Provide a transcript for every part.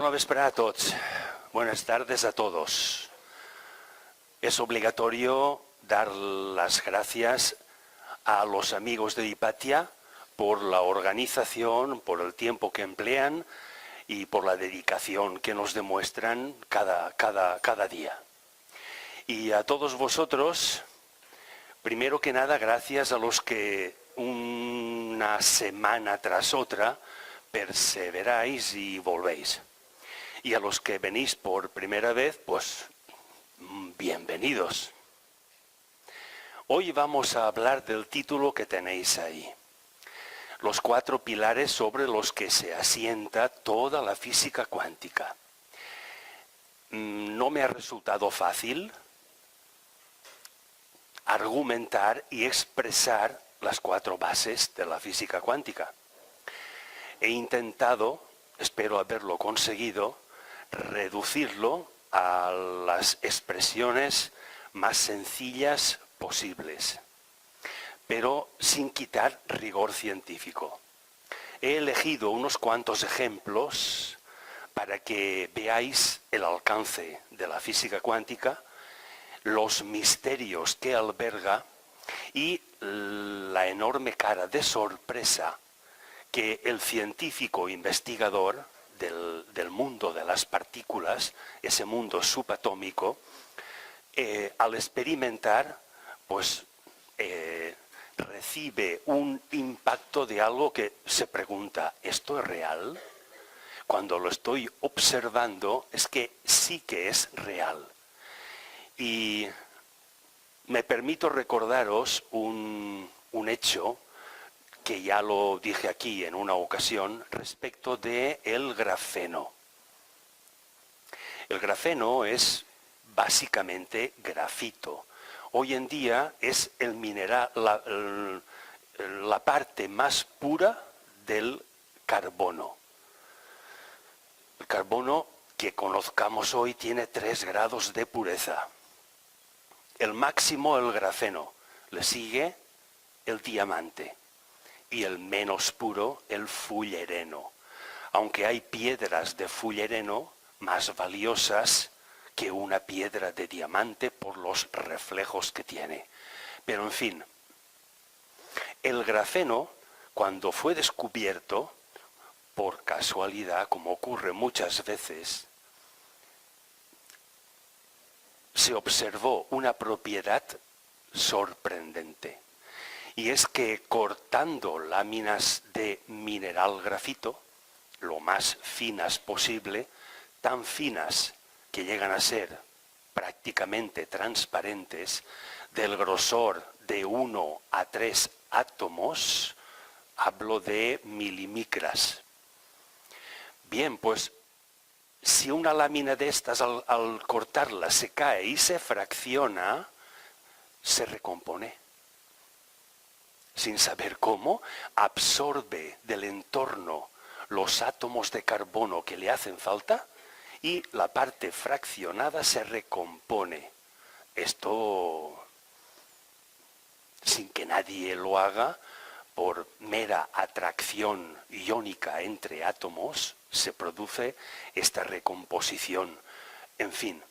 Bona vesprada a tots. Buenas tardes a todos. Es obligatorio dar las gracias a los amigos de Hipatia por la organización, por el tiempo que emplean y por la dedicación que nos demuestran cada día. Y a todos vosotros, primero que nada, gracias a los que una semana tras otra perseveráis y volvéis. Y a los que venís por primera vez, pues bienvenidos. Hoy vamos a hablar del título que tenéis ahí. Los 4 pilares sobre los que se asienta toda la física cuántica. No me ha resultado fácil argumentar y expresar las 4 bases de la física cuántica. He intentado, espero haberlo conseguido, reducirlo a las expresiones más sencillas posibles, pero sin quitar rigor científico. He elegido unos cuantos ejemplos para que veáis el alcance de la física cuántica, los misterios que alberga y la enorme cara de sorpresa que el científico investigador del mundo de las partículas, ese mundo subatómico, al experimentar, pues recibe un impacto de algo que se pregunta, ¿esto es real? Cuando lo estoy observando es que sí que es real. Y me permito recordaros un hecho que ya lo dije aquí en una ocasión respecto del grafeno. El grafeno es básicamente grafito. Hoy en día es el mineral, la parte más pura del carbono. El carbono que conozcamos hoy tiene 3 grados de pureza. El máximo el grafeno, le sigue el diamante y el menos puro el fullereno. Aunque hay piedras de fullereno más valiosas que una piedra de diamante por los reflejos que tiene. Pero en fin, el grafeno, cuando fue descubierto, por casualidad, como ocurre muchas veces, se observó una propiedad sorprendente. Y es que cortando láminas de mineral grafito, lo más finas posible, tan finas que llegan a ser prácticamente transparentes, del grosor de 1 a 3 átomos, hablo de milimicras. Bien, pues si una lámina de estas al cortarla se cae y se fracciona, se recompone. Sin saber cómo, absorbe del entorno los átomos de carbono que le hacen falta y la parte fraccionada se recompone. Esto, sin que nadie lo haga, por mera atracción iónica entre átomos, se produce esta recomposición. En fin,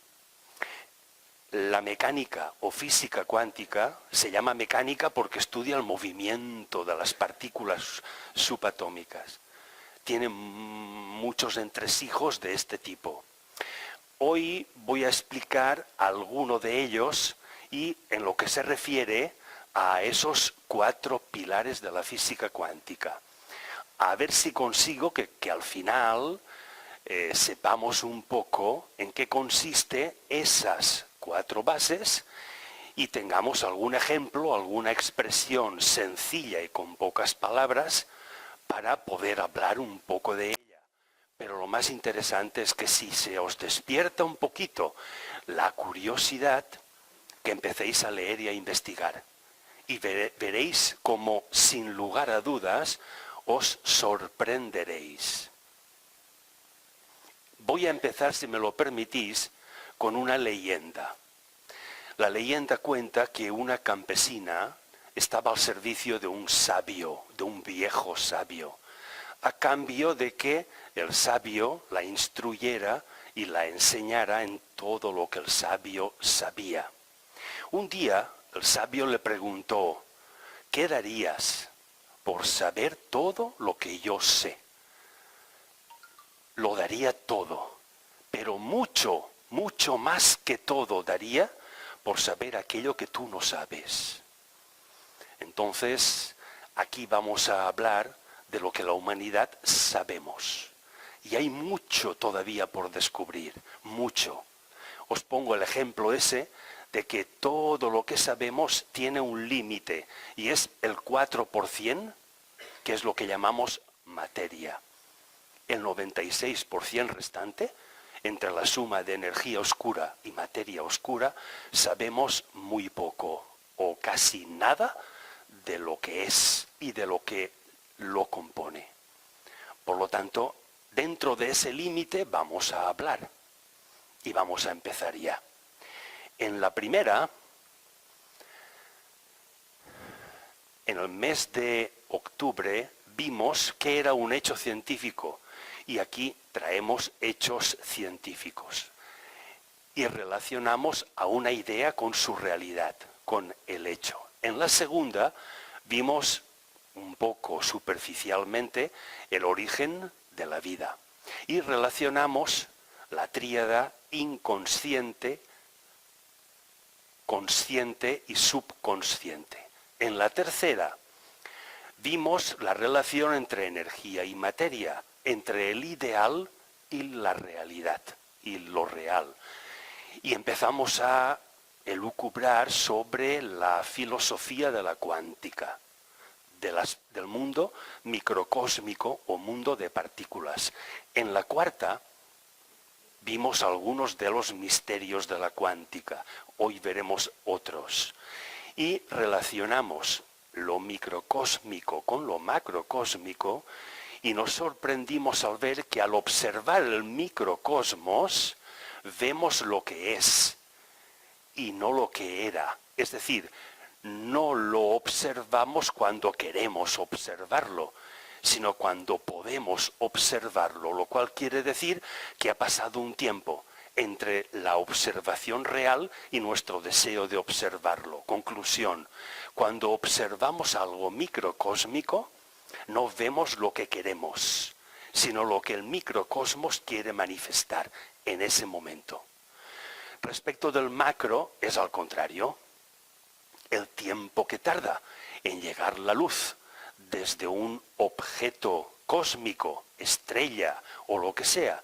la mecánica o física cuántica se llama mecánica porque estudia el movimiento de las partículas subatómicas. Tiene muchos entresijos de este tipo. Hoy voy a explicar alguno de ellos y en lo que se refiere a esos 4 pilares de la física cuántica. A ver si consigo que al final sepamos un poco en qué consiste esas 4 bases y tengamos algún ejemplo, alguna expresión sencilla y con pocas palabras para poder hablar un poco de ella. Pero lo más interesante es que si se os despierta un poquito la curiosidad, que empecéis a leer y a investigar. Y veréis cómo, sin lugar a dudas, os sorprenderéis. Voy a empezar, si me lo permitís, con una leyenda. La leyenda cuenta que una campesina estaba al servicio de un sabio, de un viejo sabio, a cambio de que el sabio la instruyera y la enseñara en todo lo que el sabio sabía. Un día el sabio le preguntó: ¿qué darías por saber todo lo que yo sé? Lo daría todo, pero mucho, mucho más que todo daría por saber aquello que tú no sabes. Entonces, aquí vamos a hablar de lo que la humanidad sabemos. Y hay mucho todavía por descubrir, mucho. Os pongo el ejemplo ese de que todo lo que sabemos tiene un límite, y es el 4%, que es lo que llamamos materia. El 96% restante, entre la suma de energía oscura y materia oscura, sabemos muy poco o casi nada de lo que es y de lo que lo compone. Por lo tanto, dentro de ese límite vamos a hablar y vamos a empezar ya. En la primera, en el mes de octubre, vimos que era un hecho científico. Y aquí traemos hechos científicos y relacionamos a una idea con su realidad, con el hecho. En la segunda vimos un poco superficialmente el origen de la vida y relacionamos la tríada inconsciente, consciente y subconsciente. En la tercera vimos la relación entre energía y materia, entre el ideal y la realidad, y lo real. Y empezamos a elucubrar sobre la filosofía de la cuántica, del mundo microcósmico o mundo de partículas. En la cuarta vimos algunos de los misterios de la cuántica, hoy veremos otros. Y relacionamos lo microcósmico con lo macrocósmico, y nos sorprendimos al ver que al observar el microcosmos vemos lo que es y no lo que era. Es decir, no lo observamos cuando queremos observarlo, sino cuando podemos observarlo, lo cual quiere decir que ha pasado un tiempo entre la observación real y nuestro deseo de observarlo. Conclusión: cuando observamos algo microcósmico, no vemos lo que queremos, sino lo que el microcosmos quiere manifestar en ese momento. Respecto del macro, es al contrario. El tiempo que tarda en llegar la luz desde un objeto cósmico, estrella o lo que sea,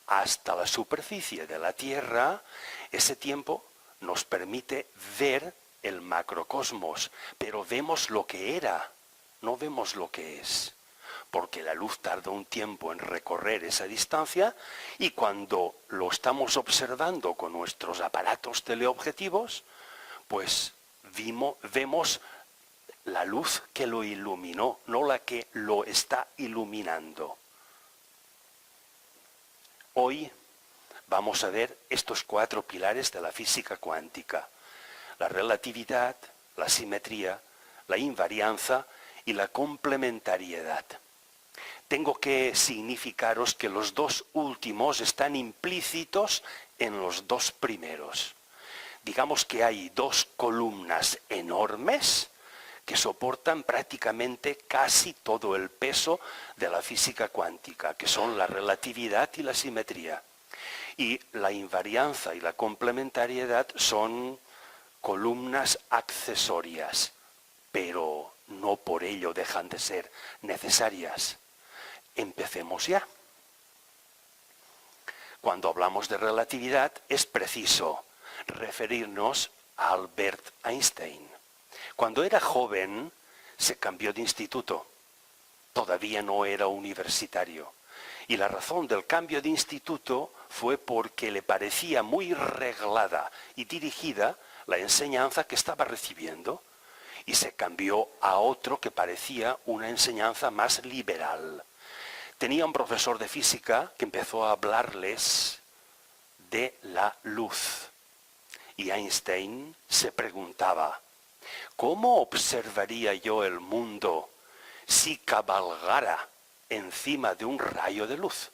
hasta la superficie de la Tierra, ese tiempo nos permite ver el macrocosmos, pero vemos lo que era, no vemos lo que es, porque la luz tarda un tiempo en recorrer esa distancia y cuando lo estamos observando con nuestros aparatos teleobjetivos, pues vemos la luz que lo iluminó, no la que lo está iluminando. Hoy vamos a ver estos 4 pilares de la física cuántica: la relatividad, la simetría, la invarianza y la complementariedad. Tengo que significaros que los 2 últimos están implícitos en los 2 primeros. Digamos que hay 2 columnas enormes que soportan prácticamente casi todo el peso de la física cuántica, que son la relatividad y la simetría. Y la invarianza y la complementariedad son columnas accesorias, pero no por ello dejan de ser necesarias. Empecemos ya. Cuando hablamos de relatividad es preciso referirnos a Albert Einstein. Cuando era joven se cambió de instituto. Todavía no era universitario. Y la razón del cambio de instituto fue porque le parecía muy reglada y dirigida la enseñanza que estaba recibiendo. Y se cambió a otro que parecía una enseñanza más liberal. Tenía un profesor de física que empezó a hablarles de la luz. Y Einstein se preguntaba: ¿cómo observaría yo el mundo si cabalgara encima de un rayo de luz,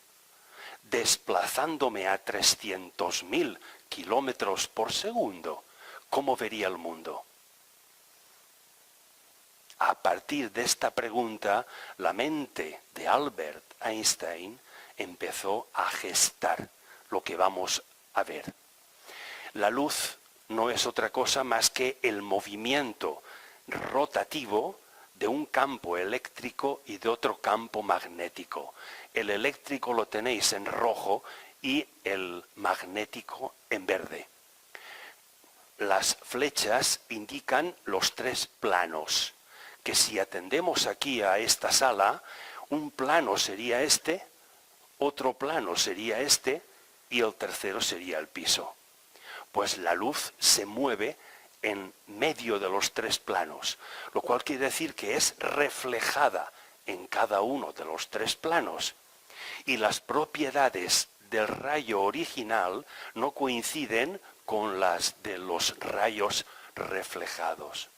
desplazándome a 300.000 kilómetros por segundo, ¿cómo vería el mundo? A partir de esta pregunta, la mente de Albert Einstein empezó a gestar lo que vamos a ver. La luz no es otra cosa más que el movimiento rotativo de un campo eléctrico y de otro campo magnético. El eléctrico lo tenéis en rojo y el magnético en verde. Las flechas indican los tres planos, que si atendemos aquí a esta sala, un plano sería este, otro plano sería este y el tercero sería el piso. Pues la luz se mueve en medio de los tres planos, lo cual quiere decir que es reflejada en cada uno de los tres planos. Y las propiedades del rayo original no coinciden con las de los rayos reflejados.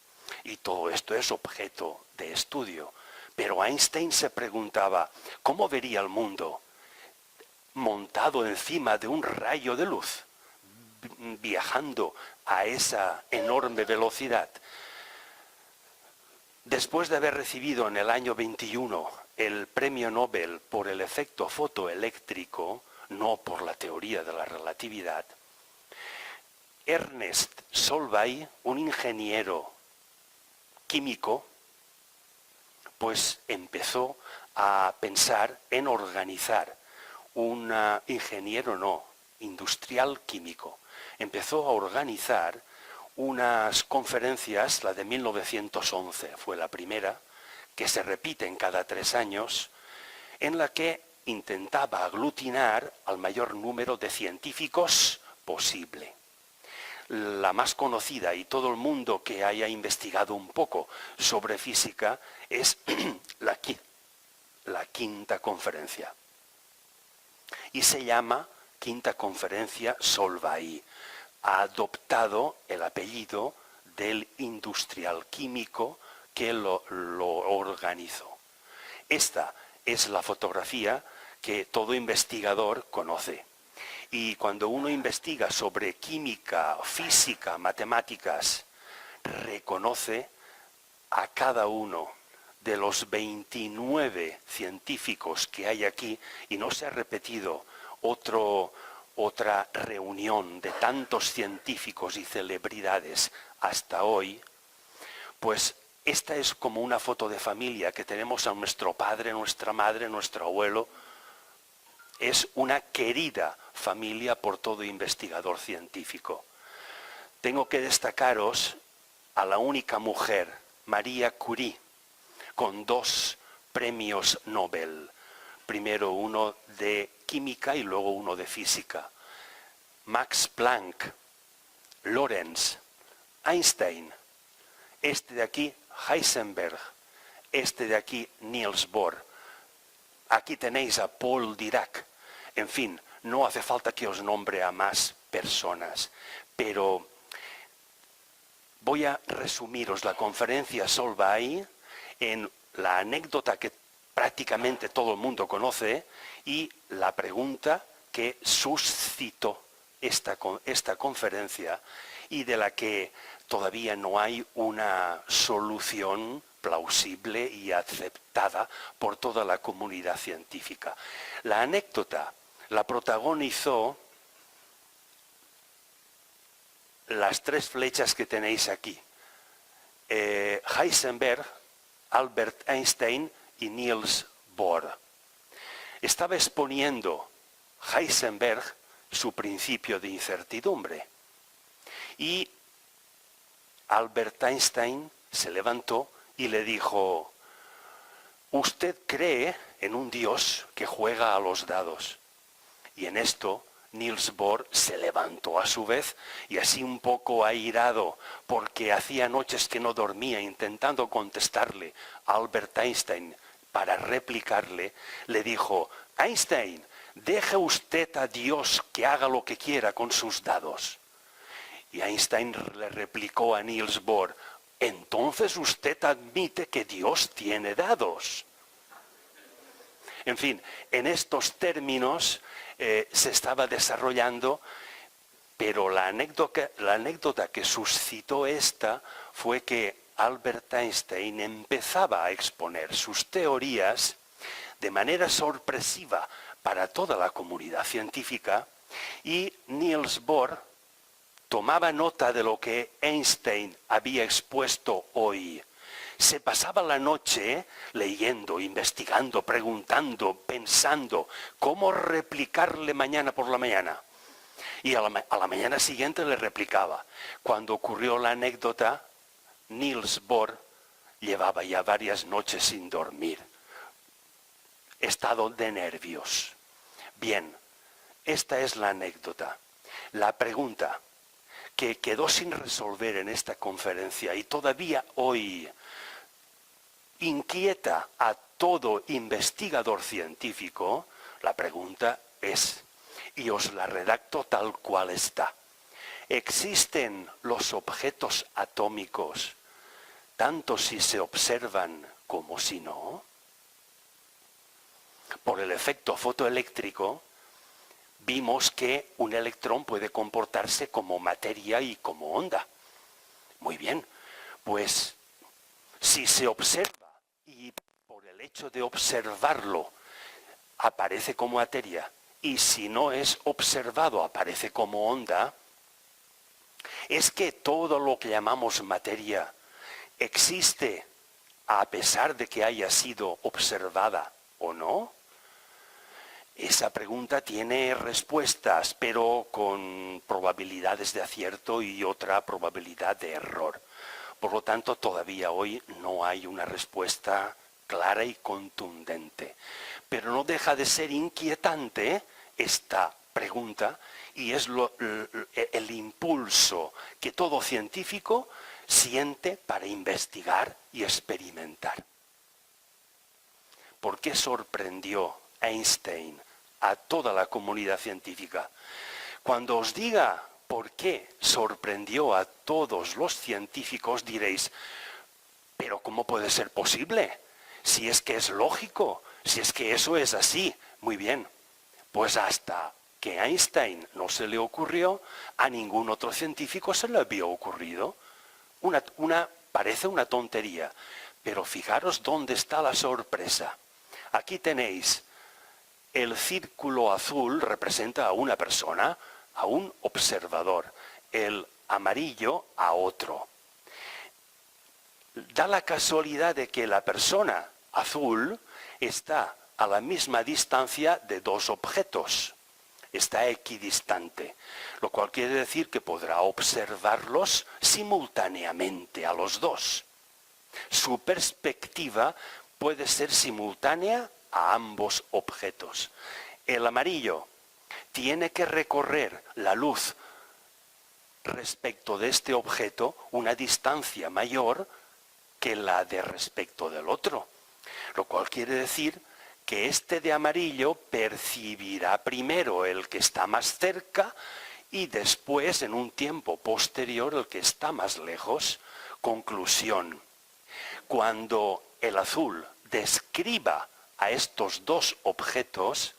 Y todo esto es objeto de estudio. Pero Einstein se preguntaba, ¿cómo vería el mundo montado encima de un rayo de luz, viajando a esa enorme velocidad? Después de haber recibido en el año 21 el premio Nobel por el efecto fotoeléctrico, no por la teoría de la relatividad, Ernest Solvay, un ingeniero químico, pues empezó a pensar en organizar industrial químico. Empezó a organizar unas conferencias, la de 1911 fue la primera, que se repiten cada 3 años, en la que intentaba aglutinar al mayor número de científicos posible. La más conocida, y todo el mundo que haya investigado un poco sobre física, es la quinta conferencia. Y se llama Quinta Conferencia Solvay. Ha adoptado el apellido del industrial químico que lo organizó. Esta es la fotografía que todo investigador conoce. Y cuando uno investiga sobre química, física, matemáticas, reconoce a cada uno de los 29 científicos que hay aquí, y no se ha repetido otra reunión de tantos científicos y celebridades hasta hoy, pues esta es como una foto de familia que tenemos a nuestro padre, nuestra madre, nuestro abuelo. Es una querida familia por todo investigador científico. Tengo que destacaros a la única mujer, María Curie, con 2 premios Nobel. Primero uno de química y luego uno de física. Max Planck, Lorentz, Einstein, este de aquí Heisenberg, este de aquí Niels Bohr. Aquí tenéis a Paul Dirac. En fin, no hace falta que os nombre a más personas, pero voy a resumiros la conferencia Solvay en la anécdota que prácticamente todo el mundo conoce y la pregunta que suscitó esta conferencia y de la que todavía no hay una solución plausible y aceptada por toda la comunidad científica. La anécdota la protagonizó las 3 flechas que tenéis aquí. Heisenberg, Albert Einstein y Niels Bohr. Estaba exponiendo Heisenberg su principio de incertidumbre. Y Albert Einstein se levantó y le dijo: usted cree en un Dios que juega a los dados. Y en esto Niels Bohr se levantó a su vez y así un poco airado, porque hacía noches que no dormía intentando contestarle a Albert Einstein para replicarle, le dijo: Einstein, deje usted a Dios que haga lo que quiera con sus dados. Y Einstein le replicó a Niels Bohr: entonces usted admite que Dios tiene dados. En fin, en estos términos se estaba desarrollando, pero la anécdota que suscitó esta fue que Albert Einstein empezaba a exponer sus teorías de manera sorpresiva para toda la comunidad científica y Niels Bohr tomaba nota de lo que Einstein había expuesto hoy. Se pasaba la noche leyendo, investigando, preguntando, pensando cómo replicarle mañana por la mañana. Y a la mañana siguiente le replicaba. Cuando ocurrió la anécdota, Niels Bohr llevaba ya varias noches sin dormir. Estado de nervios. Bien, esta es la anécdota. La pregunta que quedó sin resolver en esta conferencia y todavía hoy inquieta a todo investigador científico, la pregunta es, y os la redacto tal cual está: ¿existen los objetos atómicos tanto si se observan como si no? Por el efecto fotoeléctrico, vimos que un electrón puede comportarse como materia y como onda. Muy bien, pues si se observa y por el hecho de observarlo aparece como materia, y si no es observado aparece como onda, es que todo lo que llamamos materia existe a pesar de que haya sido observada o no. Esa pregunta tiene respuestas, pero con probabilidades de acierto y otra probabilidad de error. Por lo tanto, todavía hoy no hay una respuesta clara y contundente. Pero no deja de ser inquietante esta pregunta y es el impulso que todo científico siente para investigar y experimentar. ¿Por qué sorprendió Einstein a toda la comunidad científica? Cuando os diga por qué sorprendió a todos los científicos, diréis, ¿pero cómo puede ser posible? Si es que es lógico, si es que eso es así. Muy bien, pues hasta que a Einstein no se le ocurrió, a ningún otro científico se le había ocurrido. Parece una tontería, pero fijaros dónde está la sorpresa. Aquí tenéis, el círculo azul representa a una persona, a un observador, el amarillo a otro. Da la casualidad de que la persona azul está a la misma distancia de dos objetos. Está equidistante, lo cual quiere decir que podrá observarlos simultáneamente a los dos. Su perspectiva puede ser simultánea a ambos objetos. El amarillo tiene que recorrer la luz respecto de este objeto una distancia mayor que la de respecto del otro, lo cual quiere decir que este de amarillo percibirá primero el que está más cerca y después, en un tiempo posterior, el que está más lejos. Conclusión: cuando el azul describa a estos dos objetos,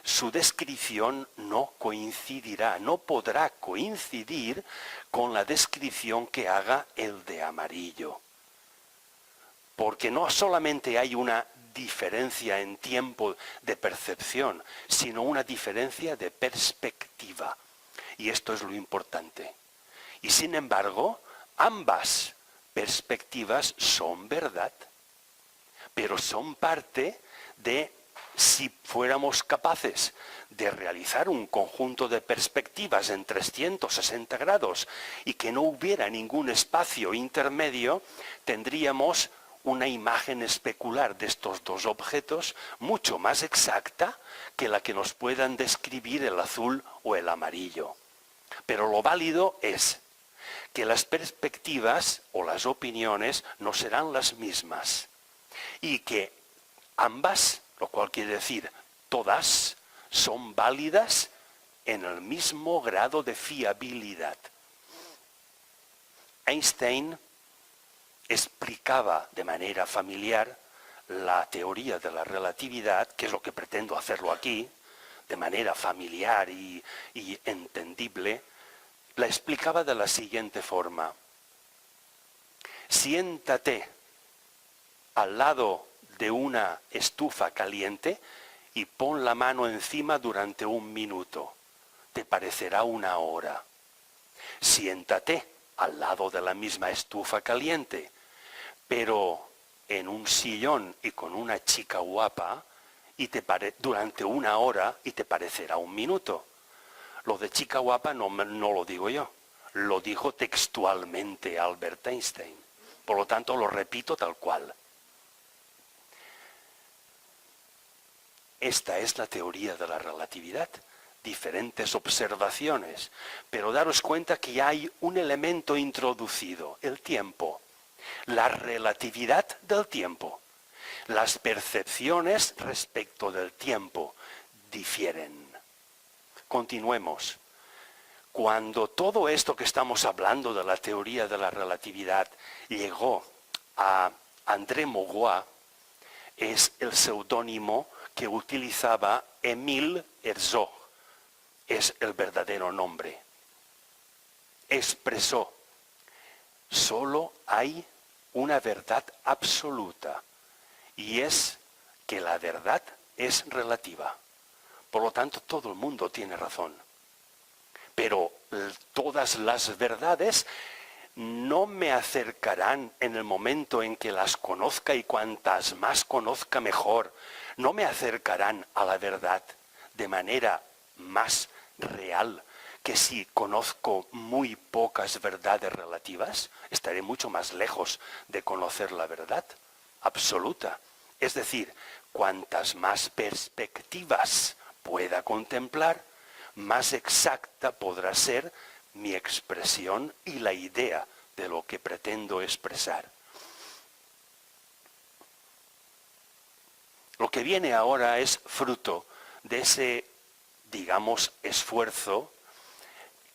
su descripción no coincidirá, no podrá coincidir con la descripción que haga el de amarillo. Porque no solamente hay una diferencia en tiempo de percepción, sino una diferencia de perspectiva. Y esto es lo importante. Y sin embargo, ambas perspectivas son verdad, pero son parte de, si fuéramos capaces de realizar un conjunto de perspectivas en 360 grados y que no hubiera ningún espacio intermedio, tendríamos una imagen especular de estos dos objetos mucho más exacta que la que nos puedan describir el azul o el amarillo. Pero lo válido es que las perspectivas o las opiniones no serán las mismas y que ambas, lo cual quiere decir todas, son válidas en el mismo grado de fiabilidad. Einstein explicaba de manera familiar la teoría de la relatividad, que es lo que pretendo hacerlo aquí, de manera familiar y entendible, la explicaba de la siguiente forma. Siéntate al lado de una estufa caliente y pon la mano encima durante 1 minuto. Te parecerá 1 hora. Siéntate al lado de la misma estufa caliente, pero en un sillón y con una chica guapa durante 1 hora y te parecerá 1 minuto. Lo de chica guapa no lo digo yo, lo dijo textualmente Albert Einstein. Por lo tanto, lo repito tal cual. Esta es la teoría de la relatividad. Diferentes observaciones. Pero daros cuenta que hay un elemento introducido, el tiempo. La relatividad del tiempo. Las percepciones respecto del tiempo difieren. Continuemos. Cuando todo esto que estamos hablando de la teoría de la relatividad llegó a André Maurois, es el seudónimo que utilizaba Émile Herzog, es el verdadero nombre. Expresó, solo hay una verdad absoluta, y es que la verdad es relativa. Por lo tanto, todo el mundo tiene razón. Pero todas las verdades no me acercarán en el momento en que las conozca, y cuantas más conozca mejor, no me acercarán a la verdad de manera más real que si conozco muy pocas verdades relativas. Estaré mucho más lejos de conocer la verdad absoluta. Es decir, cuantas más perspectivas pueda contemplar, más exacta podrá ser mi expresión y la idea de lo que pretendo expresar. Lo que viene ahora es fruto de ese, digamos, esfuerzo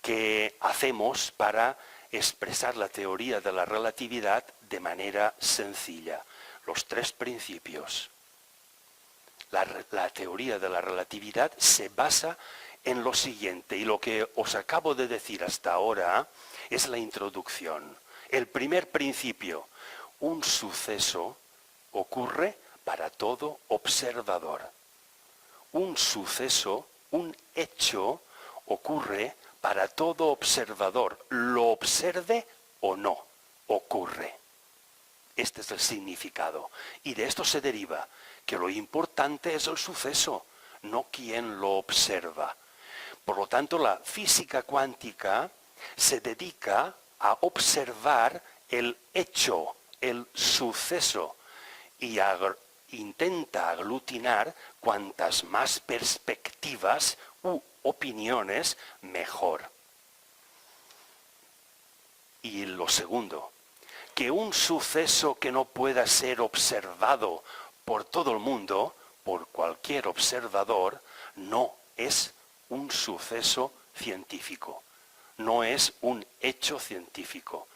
que hacemos para expresar la teoría de la relatividad de manera sencilla. Los 3 principios. La teoría de la relatividad se basa en lo siguiente, y lo que os acabo de decir hasta ahora es la introducción. El primer principio, un suceso ocurre para todo observador. Un suceso, un hecho, ocurre para todo observador, lo observe o no, ocurre. Este es el significado. Y de esto se deriva que lo importante es el suceso, no quien lo observa. Por lo tanto, la física cuántica se dedica a observar el hecho, el suceso, y intenta aglutinar cuantas más perspectivas u opiniones mejor. Y lo segundo, que un suceso que no pueda ser observado por todo el mundo, por cualquier observador, no es un suceso científico, no es un hecho científico.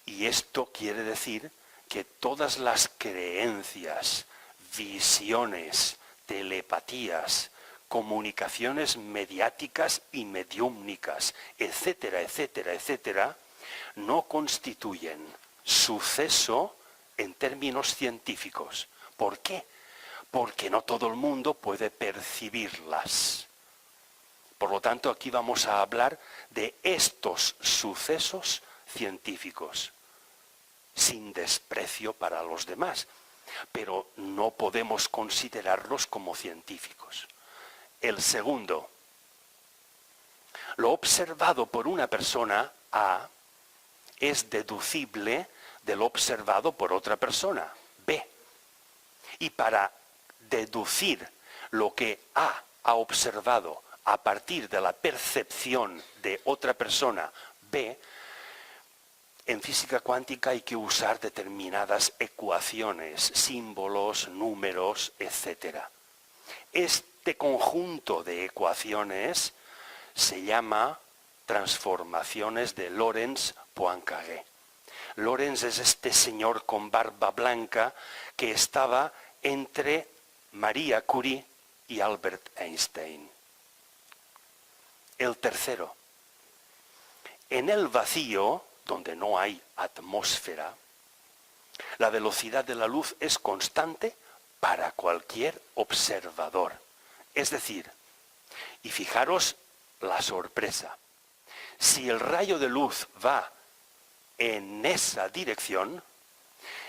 Y esto quiere decir que todas las creencias, visiones, telepatías, comunicaciones mediáticas y mediúmnicas, etcétera, etcétera, etcétera, no constituyen suceso en términos científicos. ¿Por qué? Porque no todo el mundo puede percibirlas. Por lo tanto, aquí vamos a hablar de estos sucesos científicos, sin desprecio para los demás, pero no podemos considerarlos como científicos. El segundo, lo observado por una persona A es deducible de lo observado por otra persona B. Y para deducir lo que A ha observado a partir de la percepción de otra persona B, en física cuántica hay que usar determinadas ecuaciones, símbolos, números, etc. Este conjunto de ecuaciones se llama transformaciones de Lorentz-Poincaré. Lorentz es este señor con barba blanca que estaba entre María Curie y Albert Einstein. El tercero. En el vacío, donde no hay atmósfera, la velocidad de la luz es constante para cualquier observador. Es decir, y fijaros la sorpresa, si el rayo de luz va en esa dirección,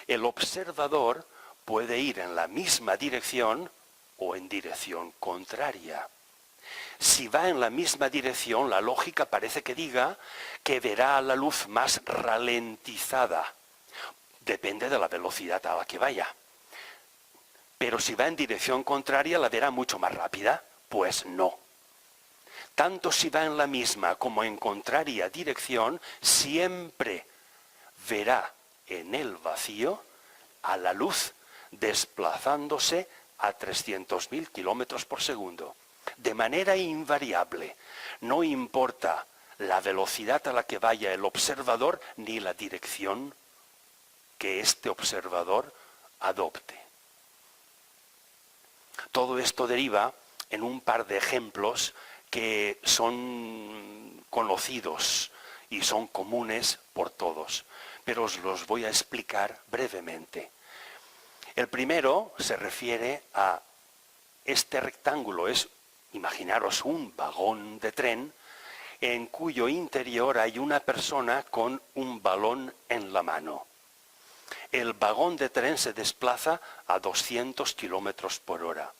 el observador puede ir en la misma dirección o en dirección contraria. Si va en la misma dirección, la lógica parece que diga que verá la luz más ralentizada. Depende de la velocidad a la que vaya. Pero si va en dirección contraria, ¿la verá mucho más rápida? Pues no. Tanto si va en la misma como en contraria dirección, siempre verá en el vacío a la luz desplazándose a 300.000 kilómetros por segundo. De manera invariable, no importa la velocidad a la que vaya el observador ni la dirección que este observador adopte. Todo esto deriva en un par de ejemplos que son conocidos y son comunes por todos, pero os los voy a explicar brevemente. El primero se refiere a este rectángulo, imaginaros un vagón de tren en cuyo interior hay una persona con un balón en la mano. El vagón de tren se desplaza a 200 kilómetros por hora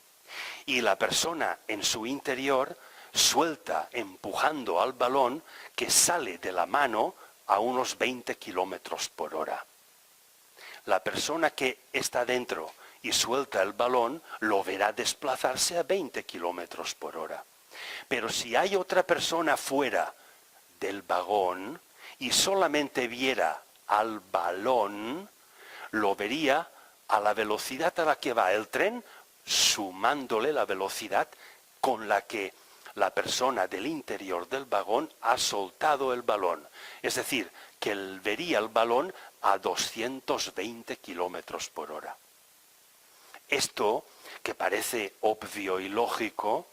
y la persona en su interior suelta empujando al balón que sale de la mano a unos 20 kilómetros por hora. La persona que está dentro y suelta el balón lo verá desplazarse a 20 kilómetros por hora. Pero si hay otra persona fuera del vagón y solamente viera al balón, lo vería a la velocidad a la que va el tren, sumándole la velocidad con la que la persona del interior del vagón ha soltado el balón. Es decir, que él vería el balón a 220 kilómetros por hora. Esto, que parece obvio y lógico,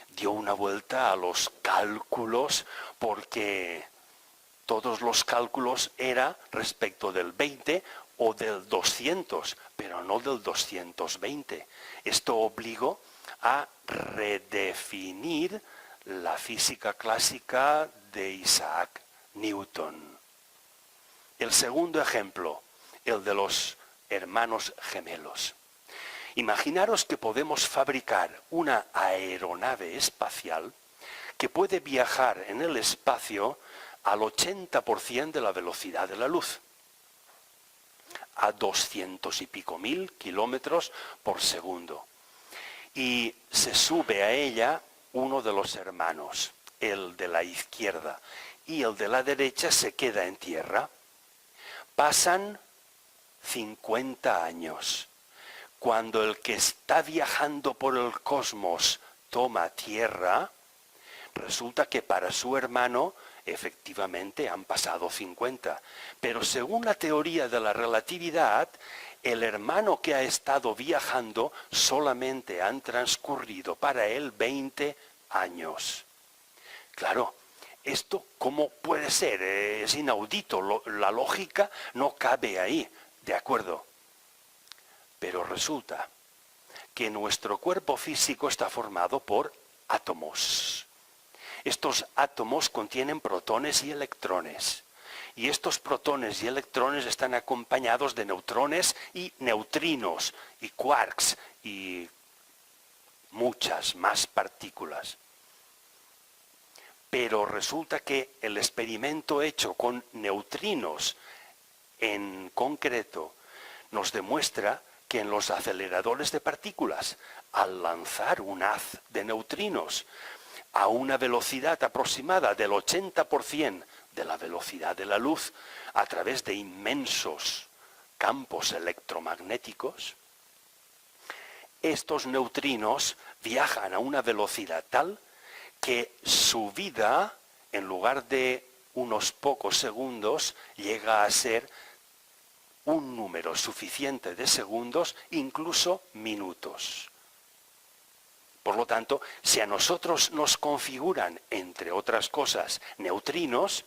dio una vuelta a los cálculos porque todos los cálculos eran respecto del 20 o del 200, pero no del 220. Esto obligó a redefinir la física clásica de Isaac Newton. El segundo ejemplo, el de los hermanos gemelos. Imaginaros que podemos fabricar una aeronave espacial que puede viajar en el espacio al 80% de la velocidad de la luz, a 200 y pico mil kilómetros por segundo. Y se sube a ella uno de los hermanos, el de la izquierda, y el de la derecha se queda en tierra. Pasan 50 años. Cuando el que está viajando por el cosmos toma tierra, resulta que para su hermano efectivamente han pasado 50. Pero según la teoría de la relatividad, el hermano que ha estado viajando solamente han transcurrido para él 20 años. Claro, ¿esto cómo puede ser? Es inaudito, la lógica no cabe ahí, ¿de acuerdo? Pero resulta que nuestro cuerpo físico está formado por átomos. Estos átomos contienen protones y electrones. Y estos protones y electrones están acompañados de neutrones y neutrinos, y quarks, y muchas más partículas. Pero resulta que el experimento hecho con neutrinos en concreto nos demuestra que en los aceleradores de partículas, al lanzar un haz de neutrinos a una velocidad aproximada del 80% de la velocidad de la luz, a través de inmensos campos electromagnéticos, estos neutrinos viajan a una velocidad tal que su vida, en lugar de unos pocos segundos llega a ser un número suficiente de segundos, incluso minutos. Por lo tanto, si a nosotros nos configuran, entre otras cosas, neutrinos,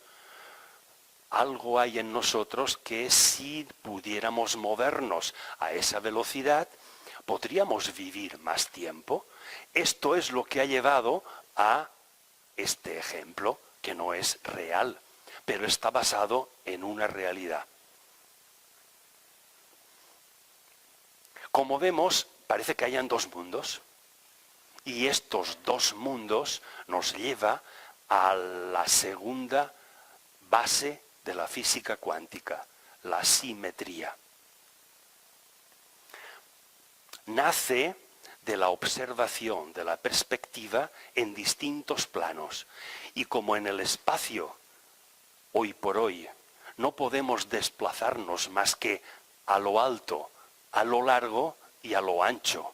algo hay en nosotros que si pudiéramos movernos a esa velocidad, podríamos vivir más tiempo. Esto es lo que ha llevado a este ejemplo, que no es real, pero está basado en una realidad. Como vemos, parece que hayan dos mundos, y estos dos mundos nos lleva a la segunda base de la física cuántica, la simetría. Nace de la observación, de la perspectiva en distintos planos. Y como en el espacio, hoy por hoy, no podemos desplazarnos más que a lo alto, a lo largo y a lo ancho.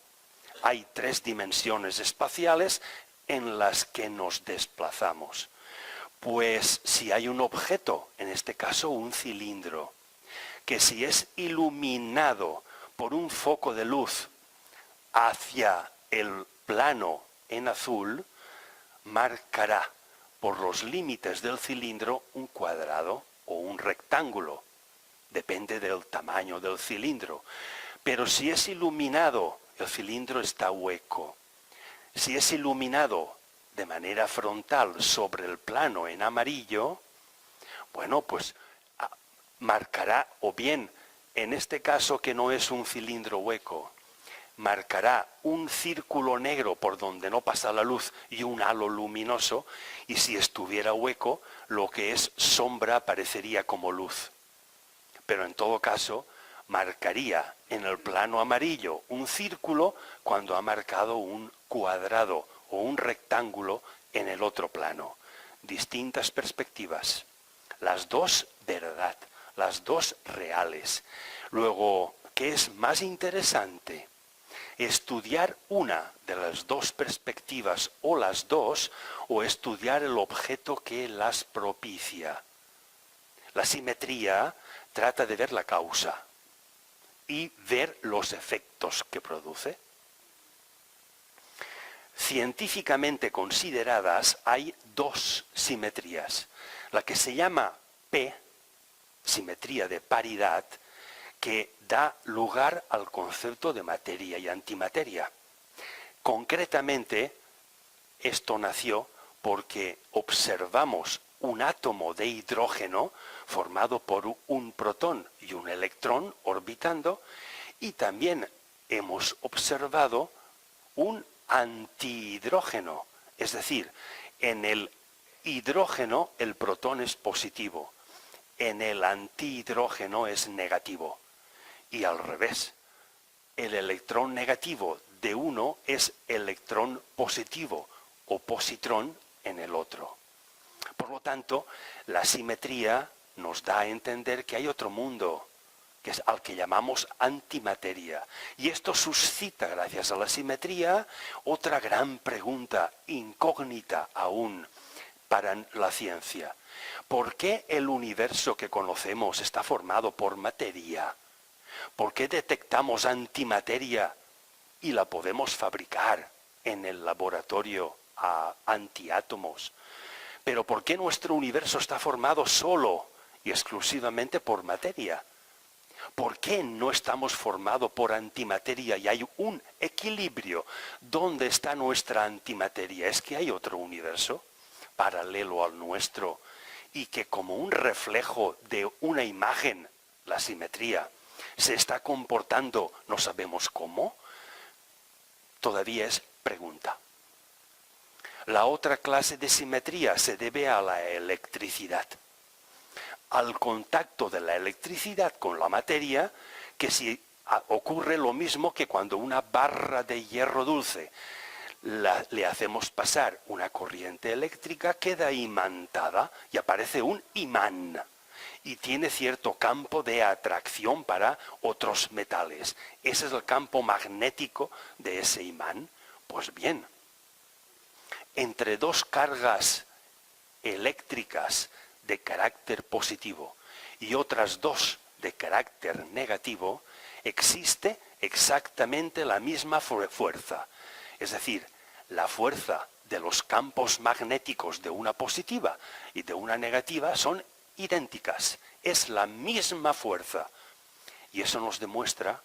Hay 3 dimensiones espaciales en las que nos desplazamos. Pues si hay un objeto, en este caso un cilindro, que si es iluminado por un foco de luz hacia el plano en azul, marcará por los límites del cilindro un cuadrado o un rectángulo. Depende del tamaño del cilindro. Pero si es iluminado, el cilindro está hueco. Si es iluminado de manera frontal sobre el plano en amarillo, bueno, pues marcará, o bien, en este caso que no es un cilindro hueco, marcará un círculo negro por donde no pasa la luz y un halo luminoso, y si estuviera hueco, lo que es sombra aparecería como luz. Pero en todo caso, marcaría en el plano amarillo un círculo cuando ha marcado un cuadrado o un rectángulo en el otro plano. Distintas perspectivas. Las dos verdad, las dos reales. Luego, ¿qué es más interesante? Estudiar una de las dos perspectivas o las dos, o estudiar el objeto que las propicia. La simetría trata de ver la causa y ver los efectos que produce. Científicamente consideradas hay 2 simetrías. La que se llama P, simetría de paridad, que da lugar al concepto de materia y antimateria. Concretamente, esto nació porque observamos un átomo de hidrógeno formado por un protón y un electrón orbitando, y también hemos observado un antihidrógeno, es decir, en el hidrógeno el protón es positivo, en el antihidrógeno es negativo, y al revés, el electrón negativo de uno es electrón positivo o positrón en el otro. Por lo tanto, la simetría nos da a entender que hay otro mundo, que es al que llamamos antimateria. Y esto suscita, gracias a la simetría, otra gran pregunta, incógnita aún para la ciencia. ¿Por qué el universo que conocemos está formado por materia? ¿Por qué detectamos antimateria y la podemos fabricar en el laboratorio a antiátomos? Pero ¿por qué nuestro universo está formado solo y exclusivamente por materia? ¿Por qué no estamos formados por antimateria y hay un equilibrio? ¿Dónde está nuestra antimateria? ¿Es que hay otro universo paralelo al nuestro y que como un reflejo de una imagen, la simetría, se está comportando, no sabemos cómo? Todavía es pregunta. La otra clase de simetría se debe a la electricidad, al contacto de la electricidad con la materia, que si ocurre lo mismo que cuando una barra de hierro dulce le hacemos pasar una corriente eléctrica, queda imantada y aparece un imán y tiene cierto campo de atracción para otros metales. Ese es el campo magnético de ese imán. Pues bien, entre 2 cargas eléctricas de carácter positivo y otras 2 de carácter negativo, existe exactamente la misma fuerza. Es decir, la fuerza de los campos magnéticos de una positiva y de una negativa son idénticas. Es la misma fuerza. Y eso nos demuestra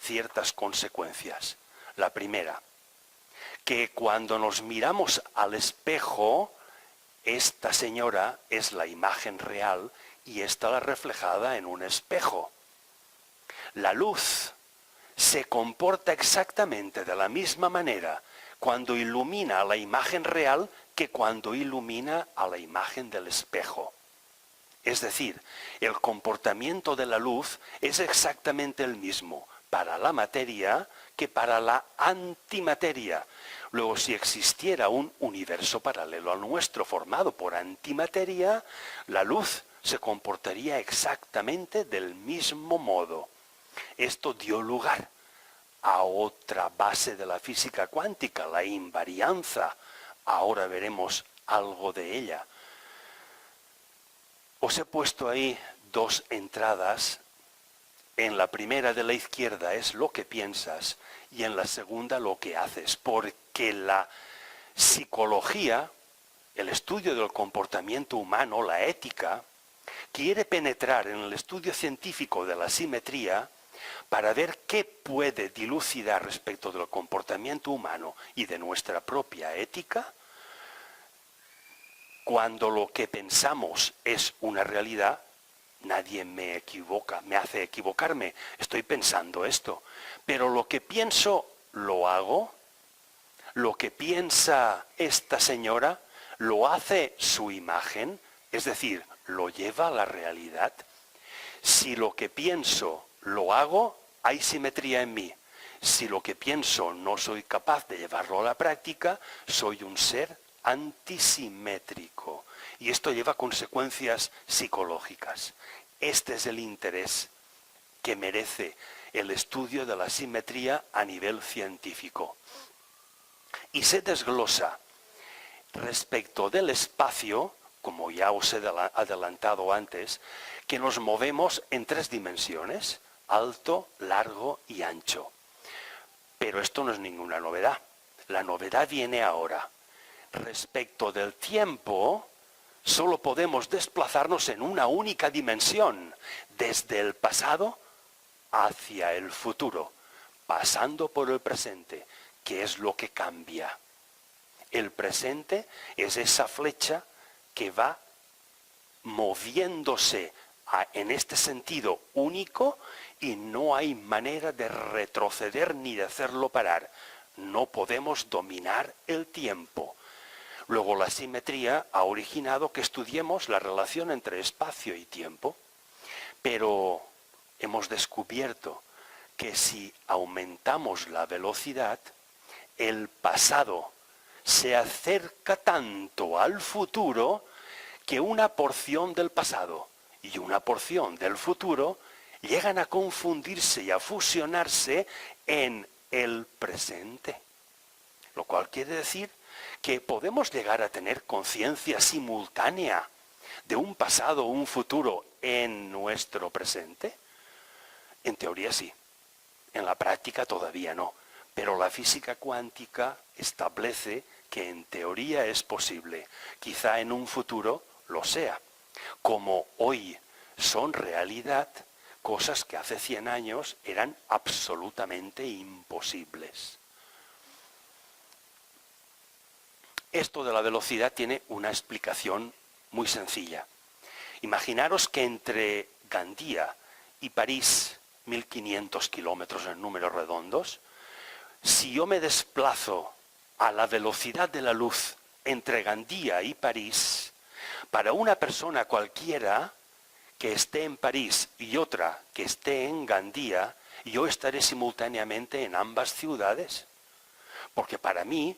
ciertas consecuencias. La primera, que cuando nos miramos al espejo, esta señora es la imagen real y esta la reflejada en un espejo. La luz se comporta exactamente de la misma manera cuando ilumina a la imagen real que cuando ilumina a la imagen del espejo. Es decir, el comportamiento de la luz es exactamente el mismo para la materia que para la antimateria. Luego, si existiera un universo paralelo al nuestro formado por antimateria, la luz se comportaría exactamente del mismo modo. Esto dio lugar a otra base de la física cuántica, la invarianza. Ahora veremos algo de ella. Os he puesto ahí 2 entradas. En la primera de la izquierda es lo que piensas y en la segunda lo que haces, porque la psicología, el estudio del comportamiento humano, la ética, quiere penetrar en el estudio científico de la simetría para ver qué puede dilucidar respecto del comportamiento humano y de nuestra propia ética. Cuando lo que pensamos es una realidad, nadie me hace equivocarme. Estoy pensando esto. Pero lo que pienso, lo hago. Lo que piensa esta señora, lo hace su imagen. Es decir, lo lleva a la realidad. Si lo que pienso, lo hago, hay simetría en mí. Si lo que pienso no soy capaz de llevarlo a la práctica, soy un ser antisimétrico. Y esto lleva consecuencias psicológicas. Este es el interés que merece el estudio de la simetría a nivel científico. Y se desglosa respecto del espacio, como ya os he adelantado antes, que nos movemos en 3 dimensiones, alto, largo y ancho. Pero esto no es ninguna novedad. La novedad viene ahora. Respecto del tiempo, solo podemos desplazarnos en una única dimensión, desde el pasado hacia el futuro, pasando por el presente, que es lo que cambia. El presente es esa flecha que va moviéndose en este sentido único y no hay manera de retroceder ni de hacerlo parar. No podemos dominar el tiempo. Luego la simetría ha originado que estudiemos la relación entre espacio y tiempo, pero hemos descubierto que si aumentamos la velocidad, el pasado se acerca tanto al futuro que una porción del pasado y una porción del futuro llegan a confundirse y a fusionarse en el presente. Lo cual quiere decir que podemos llegar a tener conciencia simultánea de un pasado o un futuro en nuestro presente. En teoría sí, en la práctica todavía no, pero la física cuántica establece que en teoría es posible, quizá en un futuro lo sea, como hoy son realidad cosas que hace 100 años eran absolutamente imposibles. Esto de la velocidad tiene una explicación muy sencilla. Imaginaros que entre Gandía y París, 1500 kilómetros en números redondos, si yo me desplazo a la velocidad de la luz entre Gandía y París, para una persona cualquiera que esté en París y otra que esté en Gandía, yo estaré simultáneamente en ambas ciudades. Porque para mí,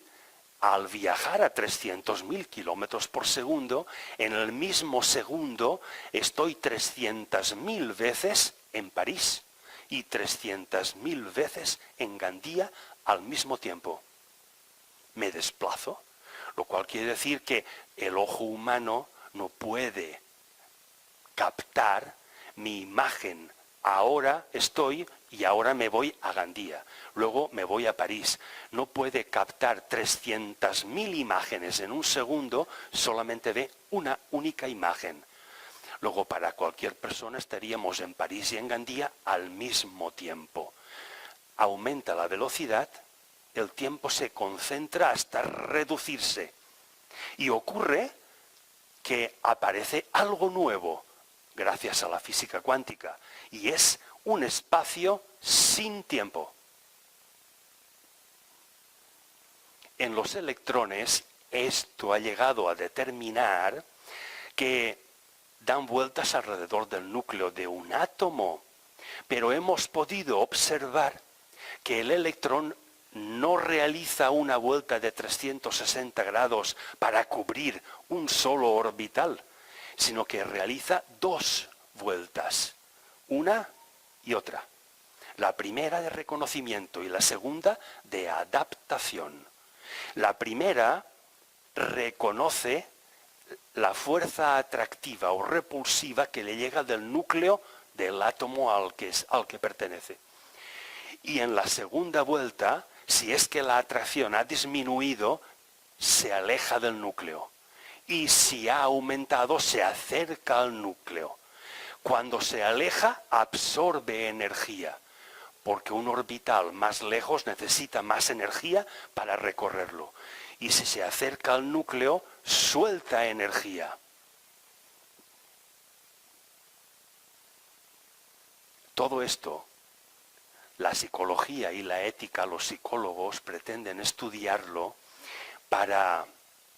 al viajar a 300.000 kilómetros por segundo, en el mismo segundo estoy 300.000 veces en París y 300.000 veces en Gandía al mismo tiempo. Me desplazo, lo cual quiere decir que el ojo humano no puede captar mi imagen. Ahora estoy y ahora me voy a Gandía, luego me voy a París. No puede captar 300.000 imágenes en un segundo, solamente ve una única imagen. Luego, para cualquier persona estaríamos en París y en Gandía al mismo tiempo. Aumenta la velocidad, el tiempo se concentra hasta reducirse. Y ocurre que aparece algo nuevo, gracias a la física cuántica, y es un espacio sin tiempo. En los electrones, esto ha llegado a determinar que dan vueltas alrededor del núcleo de un átomo, pero hemos podido observar que el electrón no realiza una vuelta de 360 grados para cubrir un solo orbital, sino que realiza dos vueltas, una y otra. La primera de reconocimiento y la segunda de adaptación. La primera reconoce la fuerza atractiva o repulsiva que le llega del núcleo del átomo al que pertenece. Y en la segunda vuelta, si es que la atracción ha disminuido, se aleja del núcleo. Y si ha aumentado, se acerca al núcleo. Cuando se aleja, absorbe energía, porque un orbital más lejos necesita más energía para recorrerlo. Y si se acerca al núcleo, suelta energía. Todo esto, la psicología y la ética, los psicólogos pretenden estudiarlo para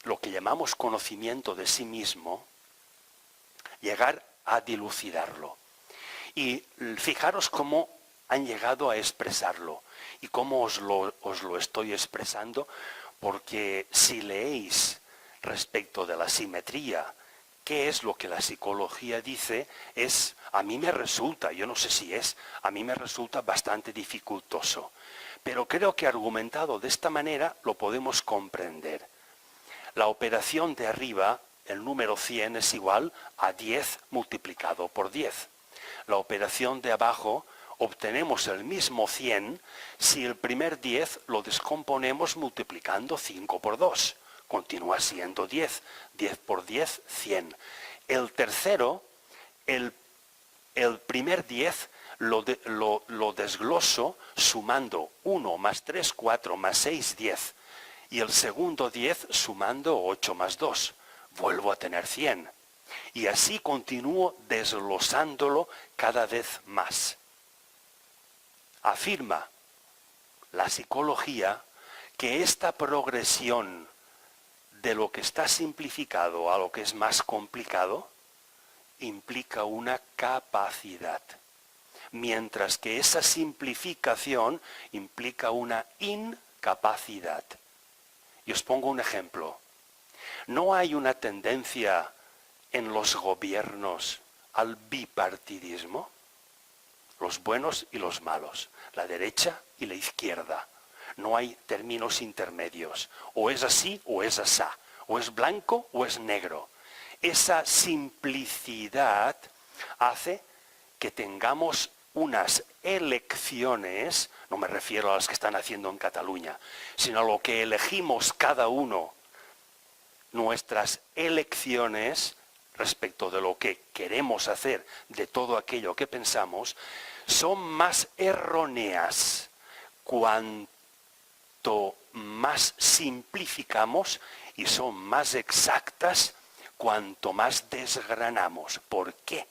lo que llamamos conocimiento de sí mismo, llegar a dilucidarlo. Y fijaros cómo han llegado a expresarlo y cómo os lo estoy expresando, porque si leéis respecto de la simetría, qué es lo que la psicología dice, a mí me resulta, yo no sé si a mí me resulta bastante dificultoso, pero creo que argumentado de esta manera lo podemos comprender. La operación de arriba, el número 100 es igual a 10 multiplicado por 10. La operación de abajo, obtenemos el mismo 100 si el primer 10 lo descomponemos multiplicando 5 por 2. Continúa siendo 10. 10 por 10, 100. El tercero, el primer 10 lo desgloso sumando 1 más 3, 4 más 6, 10. Y el segundo 10 sumando 8 más 2. Vuelvo a tener 100. Y así continúo desglosándolo cada vez más. Afirma la psicología que esta progresión de lo que está simplificado a lo que es más complicado implica una capacidad, mientras que esa simplificación implica una incapacidad. Y os pongo un ejemplo. No hay una tendencia en los gobiernos al bipartidismo, los buenos y los malos, la derecha y la izquierda. No hay términos intermedios. O es así o es asá. O es blanco o es negro. Esa simplicidad hace que tengamos unas elecciones, no me refiero a las que están haciendo en Cataluña, sino a lo que elegimos cada uno, nuestras elecciones respecto de lo que queremos hacer, de todo aquello que pensamos, son más erróneas cuanto más simplificamos y son más exactas cuanto más desgranamos. ¿Por qué?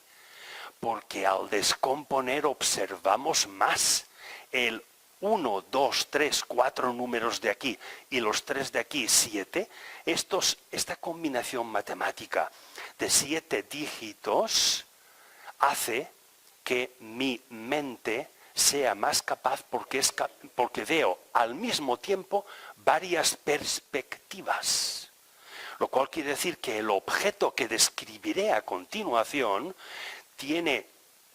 Porque al descomponer observamos más. El 1, 2, 3, 4 números de aquí y los 3 de aquí, 7, esta combinación matemática de 7 dígitos hace que mi mente sea más capaz porque veo al mismo tiempo varias perspectivas. Lo cual quiere decir que el objeto que describiré a continuación tiene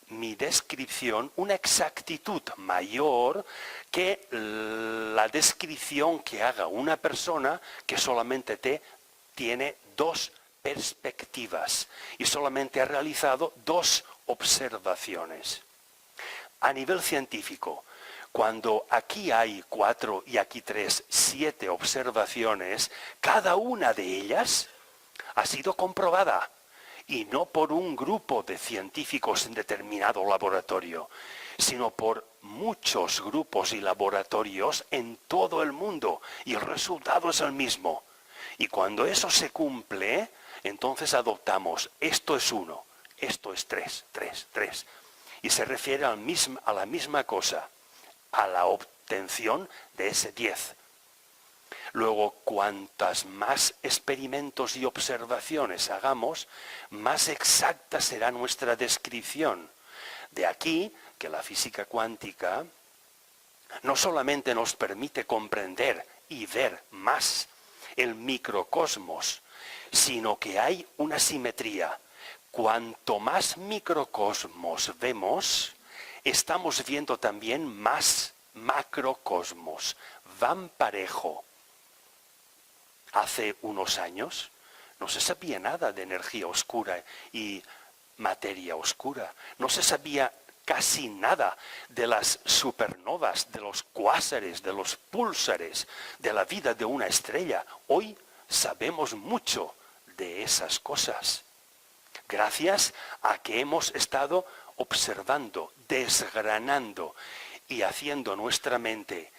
mi descripción una exactitud mayor que la descripción que haga una persona que solamente tiene dos perspectivas y solamente ha realizado 2 observaciones. A nivel científico, cuando aquí hay 4 y aquí 3, 7 observaciones, cada una de ellas ha sido comprobada, y no por un grupo de científicos en determinado laboratorio, sino por muchos grupos y laboratorios en todo el mundo, y el resultado es el mismo. Y cuando eso se cumple, entonces adoptamos, esto es 1, esto es 3, 3, 3. Y se refiere a la misma cosa, a la obtención de ese 10. Luego, cuantas más experimentos y observaciones hagamos, más exacta será nuestra descripción. De aquí que la física cuántica no solamente nos permite comprender y ver más el microcosmos, sino que hay una simetría. Cuanto más microcosmos vemos, estamos viendo también más macrocosmos. Van parejo. Hace unos años no se sabía nada de energía oscura y materia oscura. No se sabía casi nada de las supernovas, de los cuásares, de los púlsares, de la vida de una estrella. Hoy sabemos mucho de esas cosas, gracias a que hemos estado observando, desgranando y haciendo nuestra mente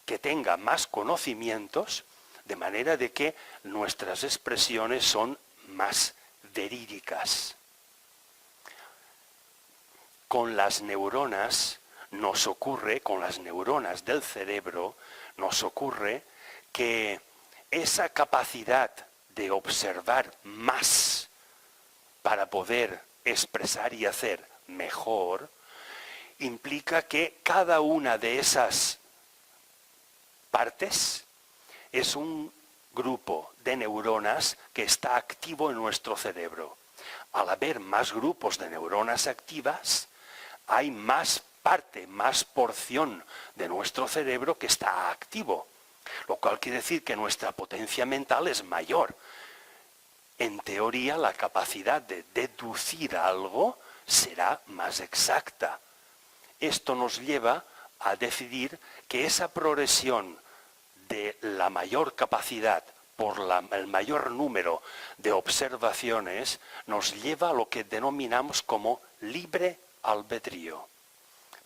que tenga más conocimientos, de manera de que nuestras expresiones son más verídicas. Con las neuronas nos ocurre, con las neuronas del cerebro, nos ocurre que esa capacidad de observar más para poder expresar y hacer mejor, implica que cada una de esas partes es un grupo de neuronas que está activo en nuestro cerebro. Al haber más grupos de neuronas activas, hay más parte, más porción de nuestro cerebro que está activo, lo cual quiere decir que nuestra potencia mental es mayor. En teoría, la capacidad de deducir algo será más exacta. Esto nos lleva a decidir que esa progresión de la mayor capacidad por el mayor número de observaciones nos lleva a lo que denominamos como libre albedrío.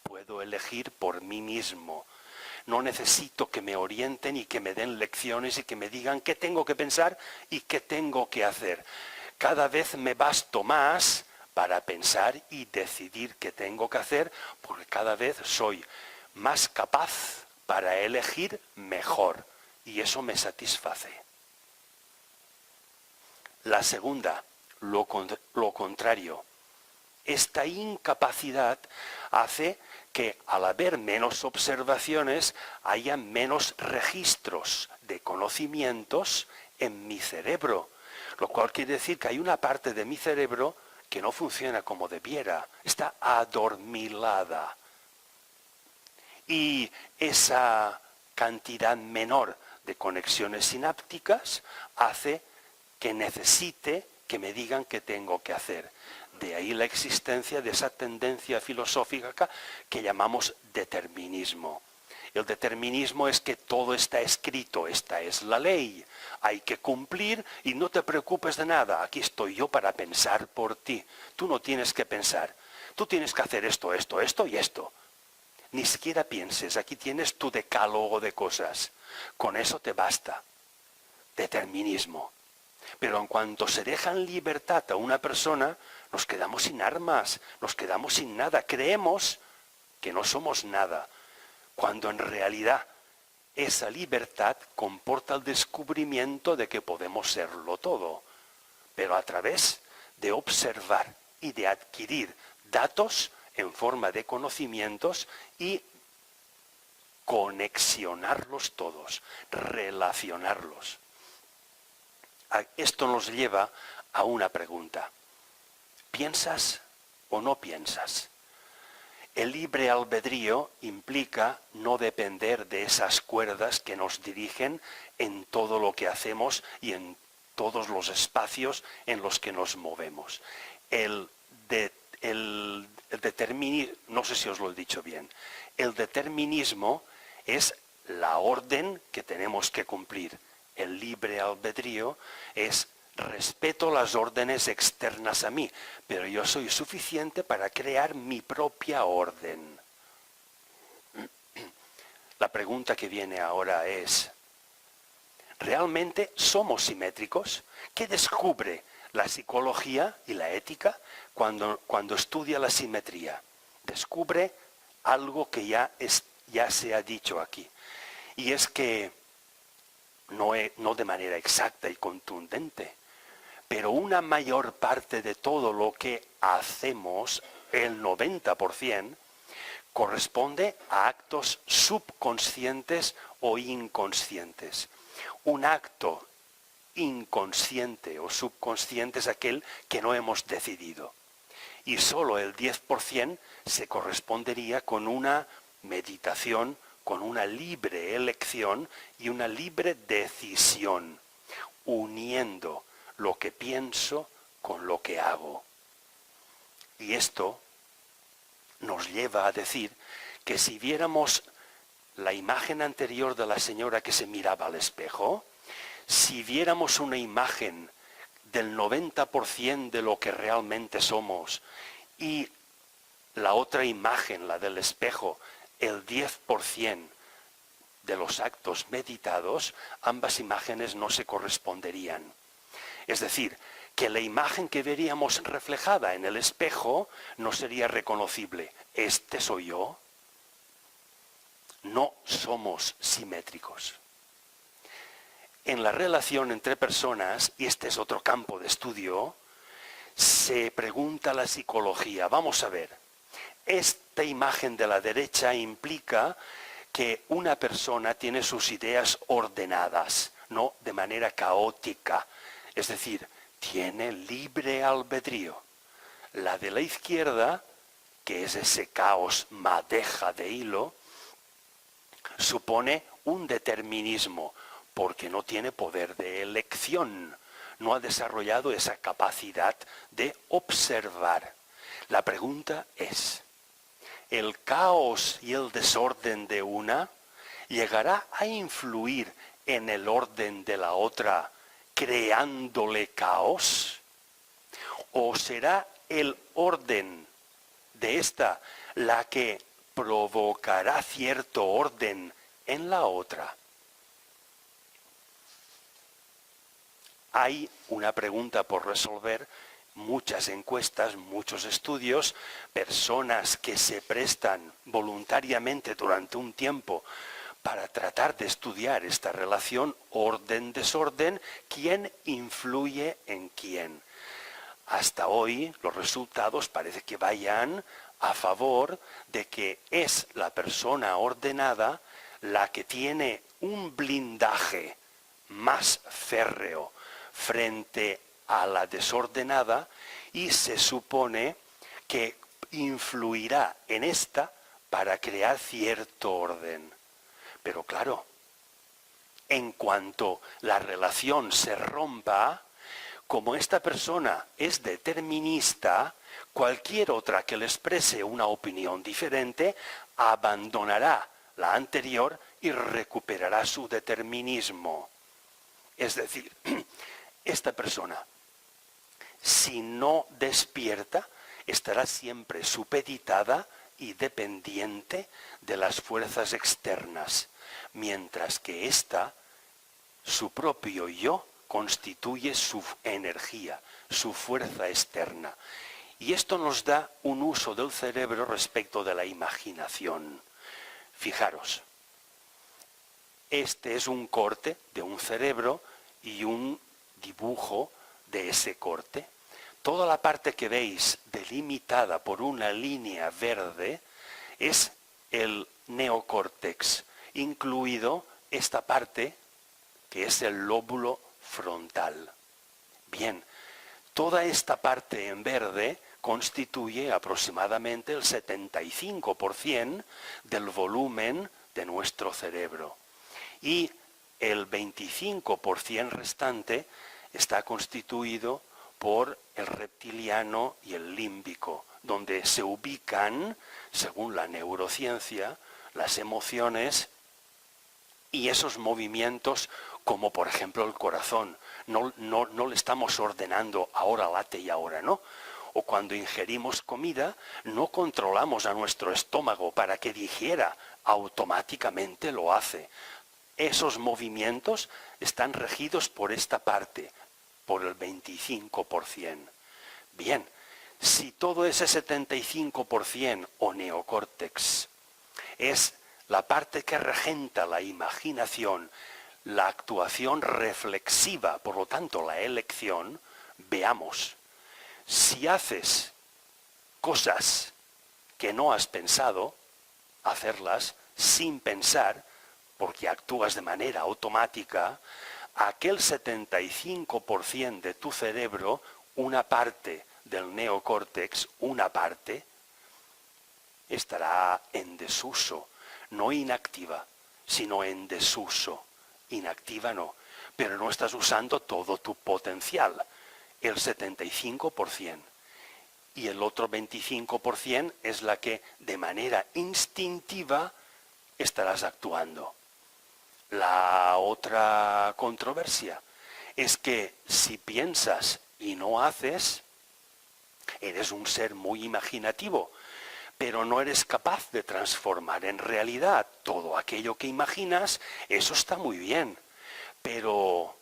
Puedo elegir por mí mismo. No necesito que me orienten y que me den lecciones y que me digan qué tengo que pensar y qué tengo que hacer. Cada vez me basto más para pensar y decidir qué tengo que hacer, porque cada vez soy más capaz para elegir mejor, y eso me satisface. La segunda, lo contrario. Esta incapacidad hace que al haber menos observaciones haya menos registros de conocimientos en mi cerebro, lo cual quiere decir que hay una parte de mi cerebro que no funciona como debiera, está adormilada. Y esa cantidad menor de conexiones sinápticas hace que necesite que me digan qué tengo que hacer. De ahí la existencia de esa tendencia filosófica que llamamos determinismo. El determinismo es que todo está escrito, esta es la ley, hay que cumplir y no te preocupes de nada, aquí estoy yo para pensar por ti. Tú no tienes que pensar, tú tienes que hacer esto, esto, esto y esto. Ni siquiera pienses, aquí tienes tu decálogo de cosas. Con eso te basta. Determinismo. Pero en cuanto se deja en libertad a una persona, nos quedamos sin armas, nos quedamos sin nada. Creemos que no somos nada, cuando en realidad esa libertad comporta el descubrimiento de que podemos serlo todo, pero a través de observar y de adquirir datos en forma de conocimientos y conexionarlos todos, relacionarlos. Esto nos lleva a una pregunta. ¿Piensas o no piensas? El libre albedrío implica no depender de esas cuerdas que nos dirigen en todo lo que hacemos y en todos los espacios en los que nos movemos. No sé si os lo he dicho bien, el determinismo es la orden que tenemos que cumplir. El libre albedrío es respeto las órdenes externas a mí, pero yo soy suficiente para crear mi propia orden. La pregunta que viene ahora es, ¿realmente somos simétricos? ¿Qué descubre la psicología y la ética cuando estudia la simetría? Descubre algo que ya se ha dicho aquí. Y es que, no de manera exacta y contundente, pero una mayor parte de todo lo que hacemos, el 90%, corresponde a actos subconscientes o inconscientes. Un acto inconsciente o subconsciente es aquel que no hemos decidido. Y solo el 10% se correspondería con una meditación, con una libre elección y una libre decisión, uniendo lo que pienso con lo que hago. Y esto nos lleva a decir que si viéramos la imagen anterior de la señora que se miraba al espejo, si viéramos una imagen del 90% de lo que realmente somos y la otra imagen, la del espejo, el 10% de los actos meditados, ambas imágenes no se corresponderían. Es decir, que la imagen que veríamos reflejada en el espejo no sería reconocible. ¿Este soy yo? No somos simétricos. En la relación entre personas, y este es otro campo de estudio, se pregunta la psicología. Vamos a ver, esta imagen de la derecha implica que una persona tiene sus ideas ordenadas, no de manera caótica. Es decir, tiene libre albedrío. La de la izquierda, que es ese caos madeja de hilo, supone un determinismo, porque no tiene poder de elección, no ha desarrollado esa capacidad de observar. La pregunta es, ¿el caos y el desorden de una llegará a influir en el orden de la otra, creándole caos? ¿O será el orden de esta la que provocará cierto orden en la otra? Hay una pregunta por resolver, muchas encuestas, muchos estudios, personas que se prestan voluntariamente durante un tiempo para tratar de estudiar esta relación orden-desorden, ¿quién influye en quién? Hasta hoy los resultados parece que vayan a favor de que es la persona ordenada la que tiene un blindaje más férreo frente a la desordenada y se supone que influirá en esta para crear cierto orden. Pero claro, en cuanto la relación se rompa, como esta persona es determinista, cualquier otra que le exprese una opinión diferente abandonará la anterior y recuperará su determinismo. Es decir, esta persona, si no despierta, estará siempre supeditada y dependiente de las fuerzas externas, mientras que ésta, su propio yo, constituye su energía, su fuerza externa. Y esto nos da un uso del cerebro respecto de la imaginación. Fijaros, este es un corte de un cerebro y un dibujo de ese corte. Toda la parte que veis delimitada por una línea verde es el neocórtex, incluido esta parte que es el lóbulo frontal. Bien, toda esta parte en verde constituye aproximadamente el 75% del volumen de nuestro cerebro. Y el 25% restante está constituido por el reptiliano y el límbico, donde se ubican, según la neurociencia, las emociones y esos movimientos, como por ejemplo el corazón. No le estamos ordenando ahora late y ahora no. O cuando ingerimos comida, no controlamos a nuestro estómago para que digiera, automáticamente lo hace. Esos movimientos están regidos por esta parte, por el 25%. Bien, si todo ese 75% o neocórtex es la parte que regenta la imaginación, la actuación reflexiva, por lo tanto la elección, veamos. Si haces cosas que no has pensado, hacerlas sin pensar, porque actúas de manera automática, aquel 75% de tu cerebro, una parte del neocórtex, una parte, estará en desuso, no inactiva, sino en desuso. Inactiva no, pero no estás usando todo tu potencial, el 75%. Y el otro 25% es la que de manera instintiva estarás actuando. La otra controversia es que si piensas y no haces, eres un ser muy imaginativo, pero no eres capaz de transformar en realidad todo aquello que imaginas. Eso está muy bien, pero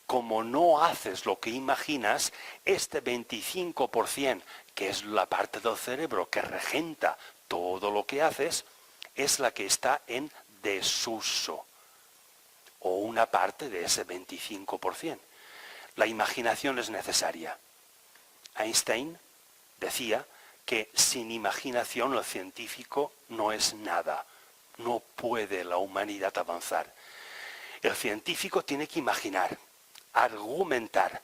como no haces lo que imaginas, este 25%, que es la parte del cerebro que regenta todo lo que haces, es la que está en desuso, o una parte de ese 25%. La imaginación es necesaria. Einstein decía que sin imaginación el científico no es nada. No puede la humanidad avanzar. El científico tiene que imaginar, argumentar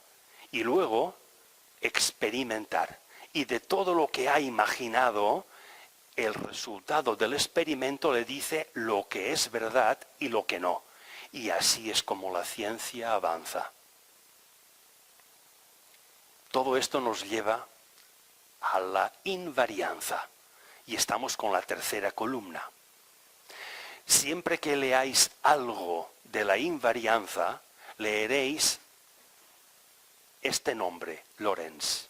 y luego experimentar. Y de todo lo que ha imaginado, el resultado del experimento le dice lo que es verdad y lo que no. Y así es como la ciencia avanza. Todo esto nos lleva a la invarianza. Y estamos con la tercera columna. Siempre que leáis algo de la invarianza, leeréis este nombre, Lorentz.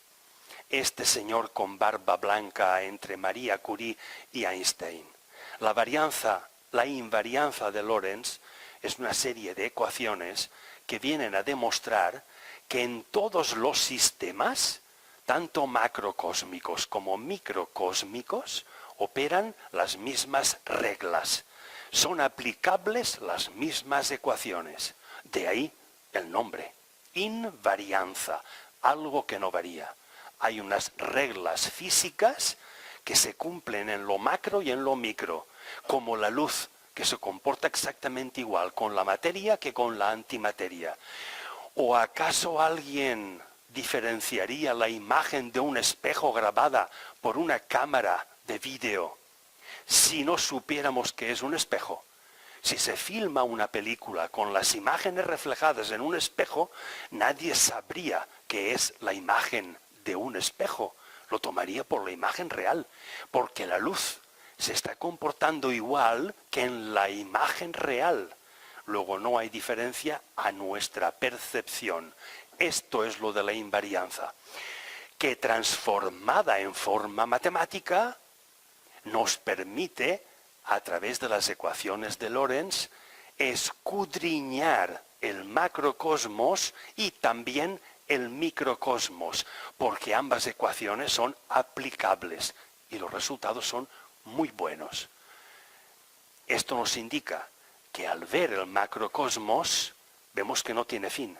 Este señor con barba blanca entre María Curie y Einstein. La invarianza de Lorentz es una serie de ecuaciones que vienen a demostrar que en todos los sistemas, tanto macrocósmicos como microcósmicos, operan las mismas reglas. Son aplicables las mismas ecuaciones. De ahí el nombre, invarianza, algo que no varía. Hay unas reglas físicas que se cumplen en lo macro y en lo micro, como la luz, que se comporta exactamente igual con la materia que con la antimateria. ¿O acaso alguien diferenciaría la imagen de un espejo grabada por una cámara de vídeo si no supiéramos que es un espejo? Si se filma una película con las imágenes reflejadas en un espejo, nadie sabría que es la imagen de un espejo. Lo tomaría por la imagen real, porque la luz se está comportando igual que en la imagen real. Luego no hay diferencia a nuestra percepción. Esto es lo de la invarianza, que transformada en forma matemática nos permite, a través de las ecuaciones de Lorentz, escudriñar el macrocosmos y también el microcosmos, porque ambas ecuaciones son aplicables y los resultados son muy buenos. Esto nos indica que al ver el macrocosmos, vemos que no tiene fin.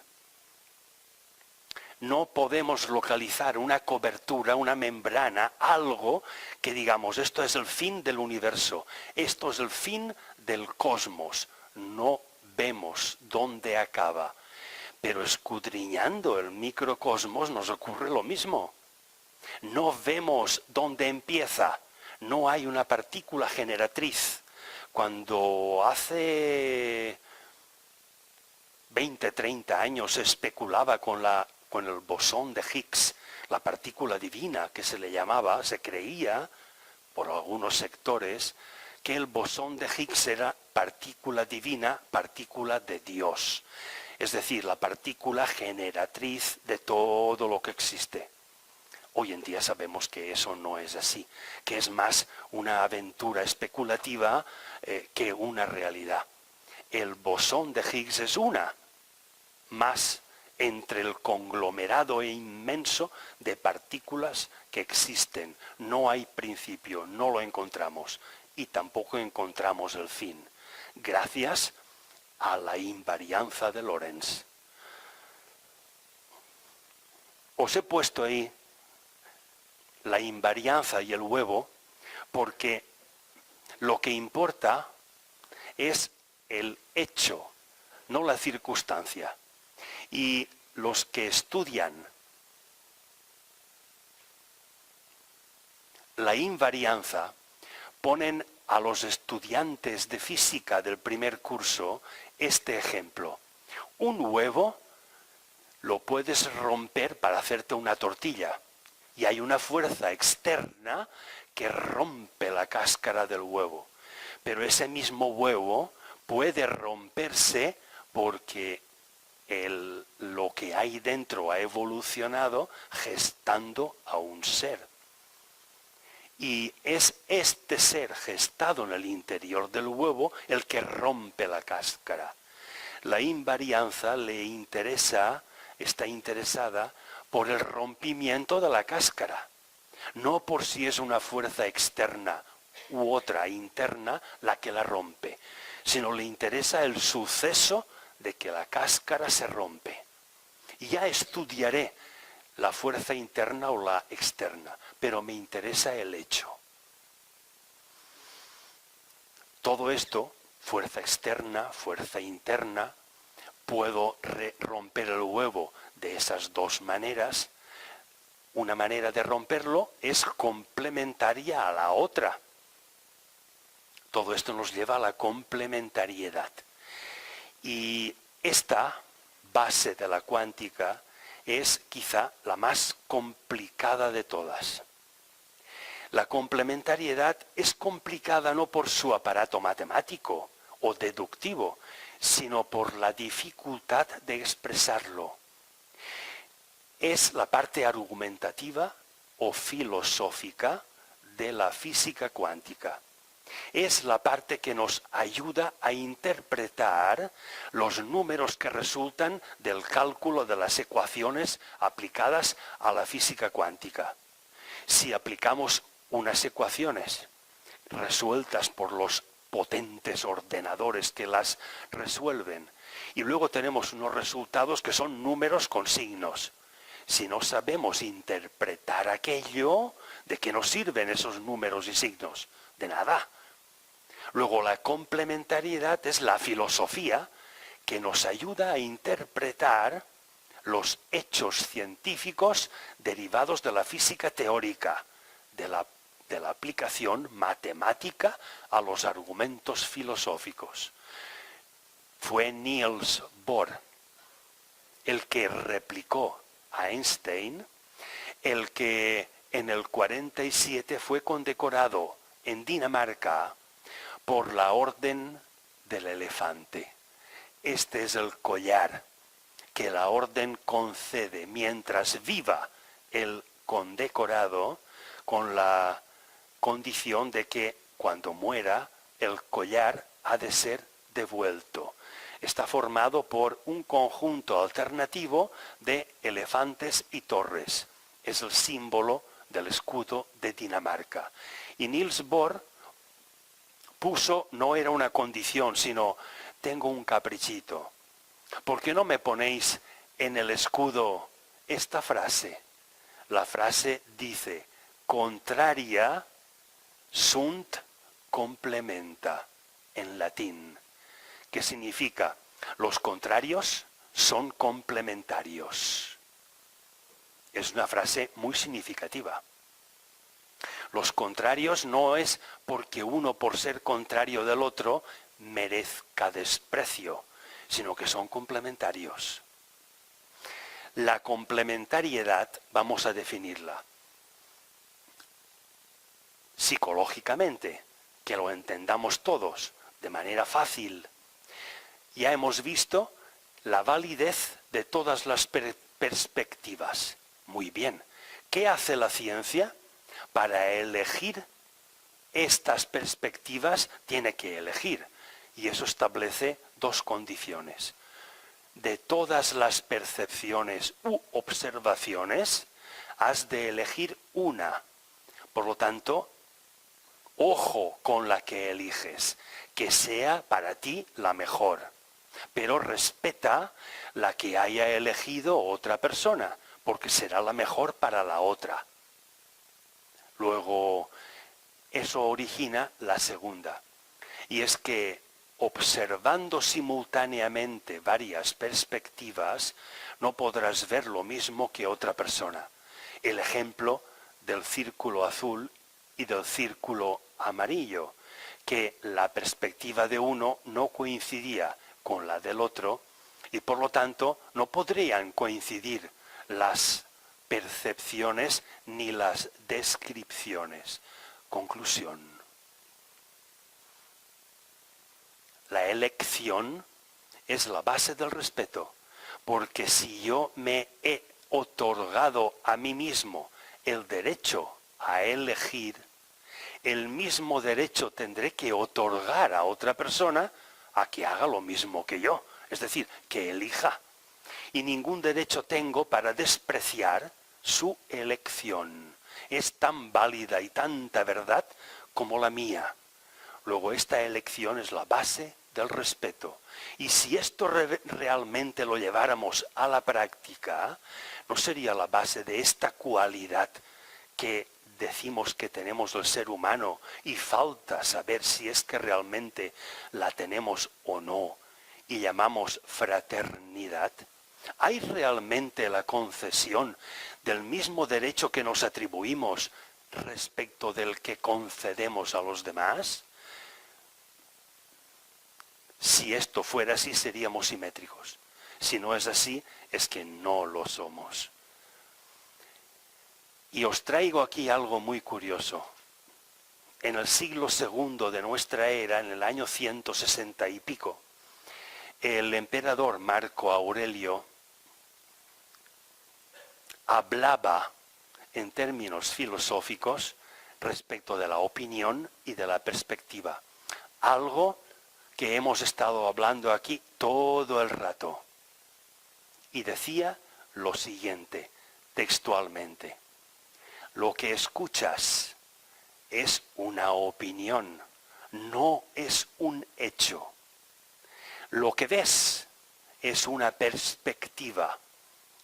No podemos localizar una cobertura, una membrana, algo que digamos, esto es el fin del universo, esto es el fin del cosmos. No vemos dónde acaba. Pero escudriñando el microcosmos nos ocurre lo mismo. No vemos dónde empieza. No hay una partícula generatriz. Cuando hace 20, 30 años se especulaba con el bosón de Higgs, la partícula divina que se le llamaba, se creía por algunos sectores que el bosón de Higgs era partícula divina, partícula de Dios. Es decir, la partícula generatriz de todo lo que existe. Hoy en día sabemos que eso no es así, que es más una aventura especulativa que una realidad. El bosón de Higgs es una más entre el conglomerado inmenso de partículas que existen. No hay principio, no lo encontramos y tampoco encontramos el fin, gracias a la invarianza de Lorentz. Os he puesto ahí la invarianza y el huevo porque lo que importa es el hecho, no la circunstancia. Y los que estudian la invarianza ponen a los estudiantes de física del primer curso este ejemplo. Un huevo lo puedes romper para hacerte una tortilla y hay una fuerza externa que rompe la cáscara del huevo. Pero ese mismo huevo puede romperse porque lo que hay dentro ha evolucionado gestando a un ser. Y es este ser gestado en el interior del huevo el que rompe la cáscara. La invarianza está interesada por el rompimiento de la cáscara, no por si es una fuerza externa u otra interna la que la rompe, sino le interesa el suceso de que la cáscara se rompe. Y ya estudiaré la fuerza interna o la externa, pero me interesa el hecho. Todo esto, fuerza externa, fuerza interna, puedo romper el huevo de esas dos maneras. Una manera de romperlo es complementaria a la otra. Todo esto nos lleva a la complementariedad. Y esta base de la cuántica es quizá la más complicada de todas. La complementariedad es complicada no por su aparato matemático o deductivo, sino por la dificultad de expresarlo. Es la parte argumentativa o filosófica de la física cuántica. Es la parte que nos ayuda a interpretar los números que resultan del cálculo de las ecuaciones aplicadas a la física cuántica. Si aplicamos unas ecuaciones resueltas por los potentes ordenadores que las resuelven y luego tenemos unos resultados que son números con signos, si no sabemos interpretar aquello, ¿de qué nos sirven esos números y signos? De nada. Luego la complementariedad es la filosofía que nos ayuda a interpretar los hechos científicos derivados de la física teórica, de la aplicación matemática a los argumentos filosóficos. Fue Niels Bohr el que replicó a Einstein, el que en el 47 fue condecorado en Dinamarca por la Orden del Elefante. Este es el collar que la Orden concede mientras viva el condecorado, con la condición de que cuando muera el collar ha de ser devuelto. Está formado por un conjunto alternativo de elefantes y torres. Es el símbolo del escudo de Dinamarca. Y Niels Bohr puso, no era una condición, sino tengo un caprichito. ¿Por qué no me ponéis en el escudo esta frase? La frase dice, contraria sunt complementa, en latín, que significa, los contrarios son complementarios. Es una frase muy significativa. Los contrarios no es porque uno por ser contrario del otro merezca desprecio, sino que son complementarios. La complementariedad, vamos a definirla psicológicamente, que lo entendamos todos de manera fácil. Ya hemos visto la validez de todas las perspectivas. Muy bien. ¿Qué hace la ciencia? Para elegir estas perspectivas tiene que elegir. Y eso establece dos condiciones. De todas las percepciones u observaciones, has de elegir una. Por lo tanto, ojo con la que eliges, que sea para ti la mejor. Pero respeta la que haya elegido otra persona, porque será la mejor para la otra. Luego, eso origina la segunda. Y es que observando simultáneamente varias perspectivas, no podrás ver lo mismo que otra persona. El ejemplo del círculo azul y del círculo amarillo, que la perspectiva de uno no coincidía con la del otro y por lo tanto no podrían coincidir las percepciones ni las descripciones. Conclusión. La elección es la base del respeto, porque si yo me he otorgado a mí mismo el derecho a elegir, el mismo derecho tendré que otorgar a otra persona a que haga lo mismo que yo, es decir, que elija. Y ningún derecho tengo para despreciar su elección. Es tan válida y tanta verdad como la mía. Luego, esta elección es la base del respeto. Y si esto realmente lo lleváramos a la práctica, no sería la base de esta cualidad que decimos que tenemos el ser humano y falta saber si es que realmente la tenemos o no, y llamamos fraternidad. ¿Hay realmente la concesión del mismo derecho que nos atribuimos respecto del que concedemos a los demás? Si esto fuera así, seríamos simétricos. Si no es así, es que no lo somos. Y os traigo aquí algo muy curioso. En el siglo II de nuestra era, en el año 160 y pico, el emperador Marco Aurelio hablaba en términos filosóficos respecto de la opinión y de la perspectiva. Algo que hemos estado hablando aquí todo el rato. Y decía lo siguiente, textualmente. Lo que escuchas es una opinión, no es un hecho. Lo que ves es una perspectiva,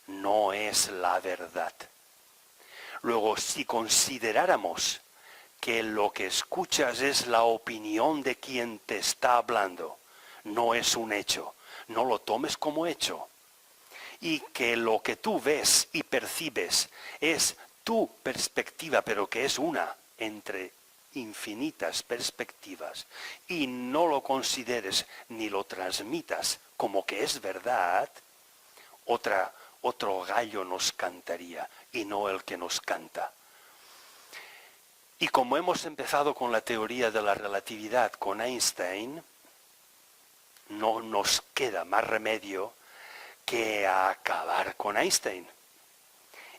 no es la verdad. Luego, si consideráramos que lo que escuchas es la opinión de quien te está hablando, no es un hecho, no lo tomes como hecho. Y que lo que tú ves y percibes es tu perspectiva, pero que es una entre infinitas perspectivas, y no lo consideres ni lo transmitas como que es verdad, otro gallo nos cantaría y no el que nos canta. Y como hemos empezado con la teoría de la relatividad con Einstein, no nos queda más remedio que acabar con Einstein.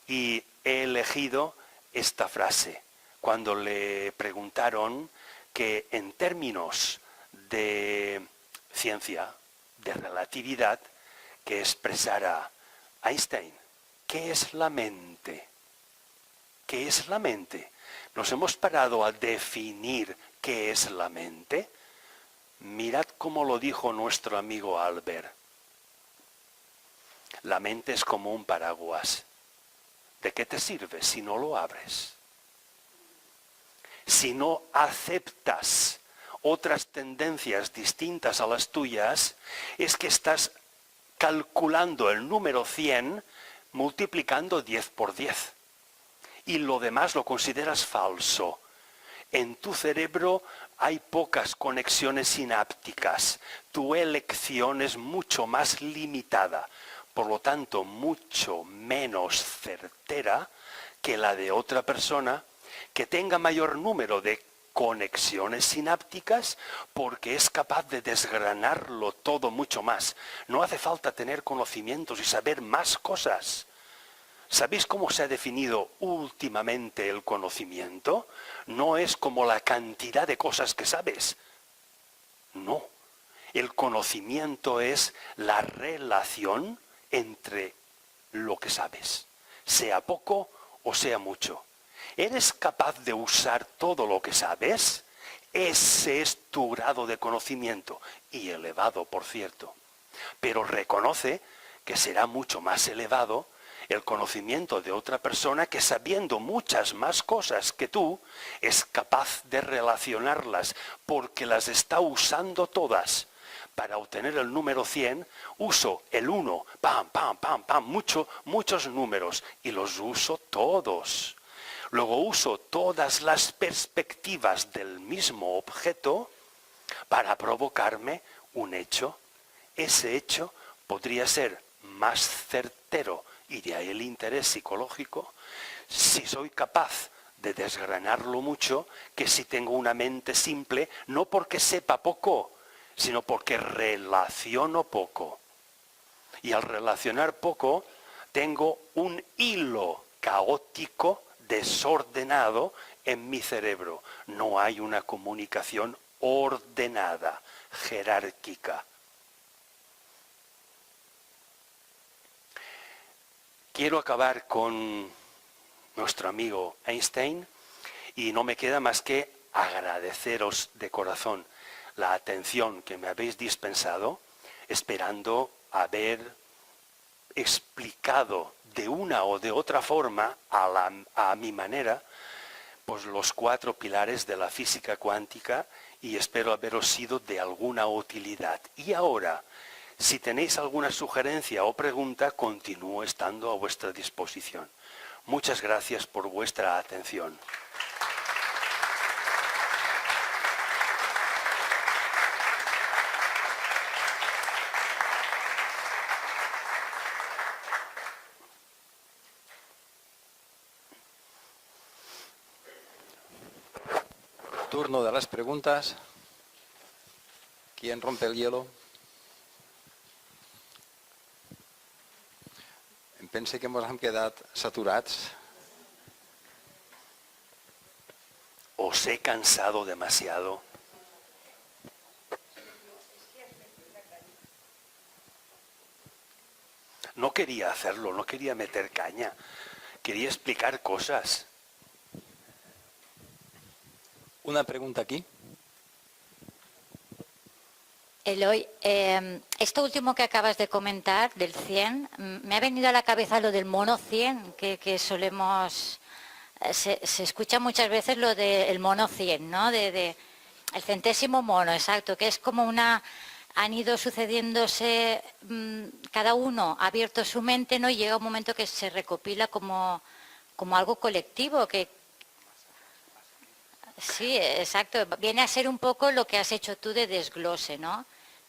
Y he elegido esta frase cuando le preguntaron que en términos de ciencia, de relatividad, que expresara Einstein, ¿qué es la mente? ¿Qué es la mente? ¿Nos hemos parado a definir qué es la mente? Mirad cómo lo dijo nuestro amigo Albert. La mente es como un paraguas. ¿De qué te sirve si no lo abres? Si no aceptas otras tendencias distintas a las tuyas, es que estás calculando el número 100 multiplicando 10 por 10. Y lo demás lo consideras falso. En tu cerebro hay pocas conexiones sinápticas. tu elección es mucho más limitada, por lo tanto mucho menos certera que la de otra persona que tenga mayor número de conexiones sinápticas porque es capaz de desgranarlo todo mucho más. No hace falta tener conocimientos y saber más cosas. ¿Sabéis cómo se ha definido últimamente el conocimiento? No es como la cantidad de cosas que sabes. No. El conocimiento es la relación entre lo que sabes, sea poco o sea mucho. ¿Eres capaz de usar todo lo que sabes? Ese es tu grado de conocimiento, y elevado, por cierto. Pero reconoce que será mucho más elevado el conocimiento de otra persona que, sabiendo muchas más cosas que tú, es capaz de relacionarlas porque las está usando todas. Para obtener el número 100, uso el 1, pam, pam, pam, pam, muchos números, y los uso todos. Luego uso todas las perspectivas del mismo objeto para provocarme un hecho. Ese hecho podría ser más certero, y de ahí el interés psicológico, si soy capaz de desgranarlo mucho, que si tengo una mente simple, no porque sepa poco, sino porque relaciono poco. Y al relacionar poco, tengo un hilo caótico, desordenado en mi cerebro. No hay una comunicación ordenada, jerárquica. Quiero acabar con nuestro amigo Einstein y no me queda más que agradeceros de corazón la atención que me habéis dispensado, esperando haber explicado de una o de otra forma, a mi manera, pues los 4 pilares de la física cuántica, y espero haberos sido de alguna utilidad. Y ahora, si tenéis alguna sugerencia o pregunta, continúo estando a vuestra disposición. Muchas gracias por vuestra atención. Turno de les preguntes. ¿Quién rompe el hielo? Em pense que ens hem quedat saturats. ¿Os he cansado demasiado? No quería hacerlo, no quería meter caña. Quería explicar cosas. Una pregunta aquí. Eloy, esto último que acabas de comentar, del 100, me ha venido a la cabeza lo del mono 100, que solemos... Se escucha muchas veces lo del mono 100, ¿no? El centésimo mono, exacto, que es como una... Han ido sucediéndose, cada uno ha abierto su mente, ¿no? Y llega un momento que se recopila como algo colectivo, que... Sí, exacto. Viene a ser un poco lo que has hecho tú de desglose, ¿no?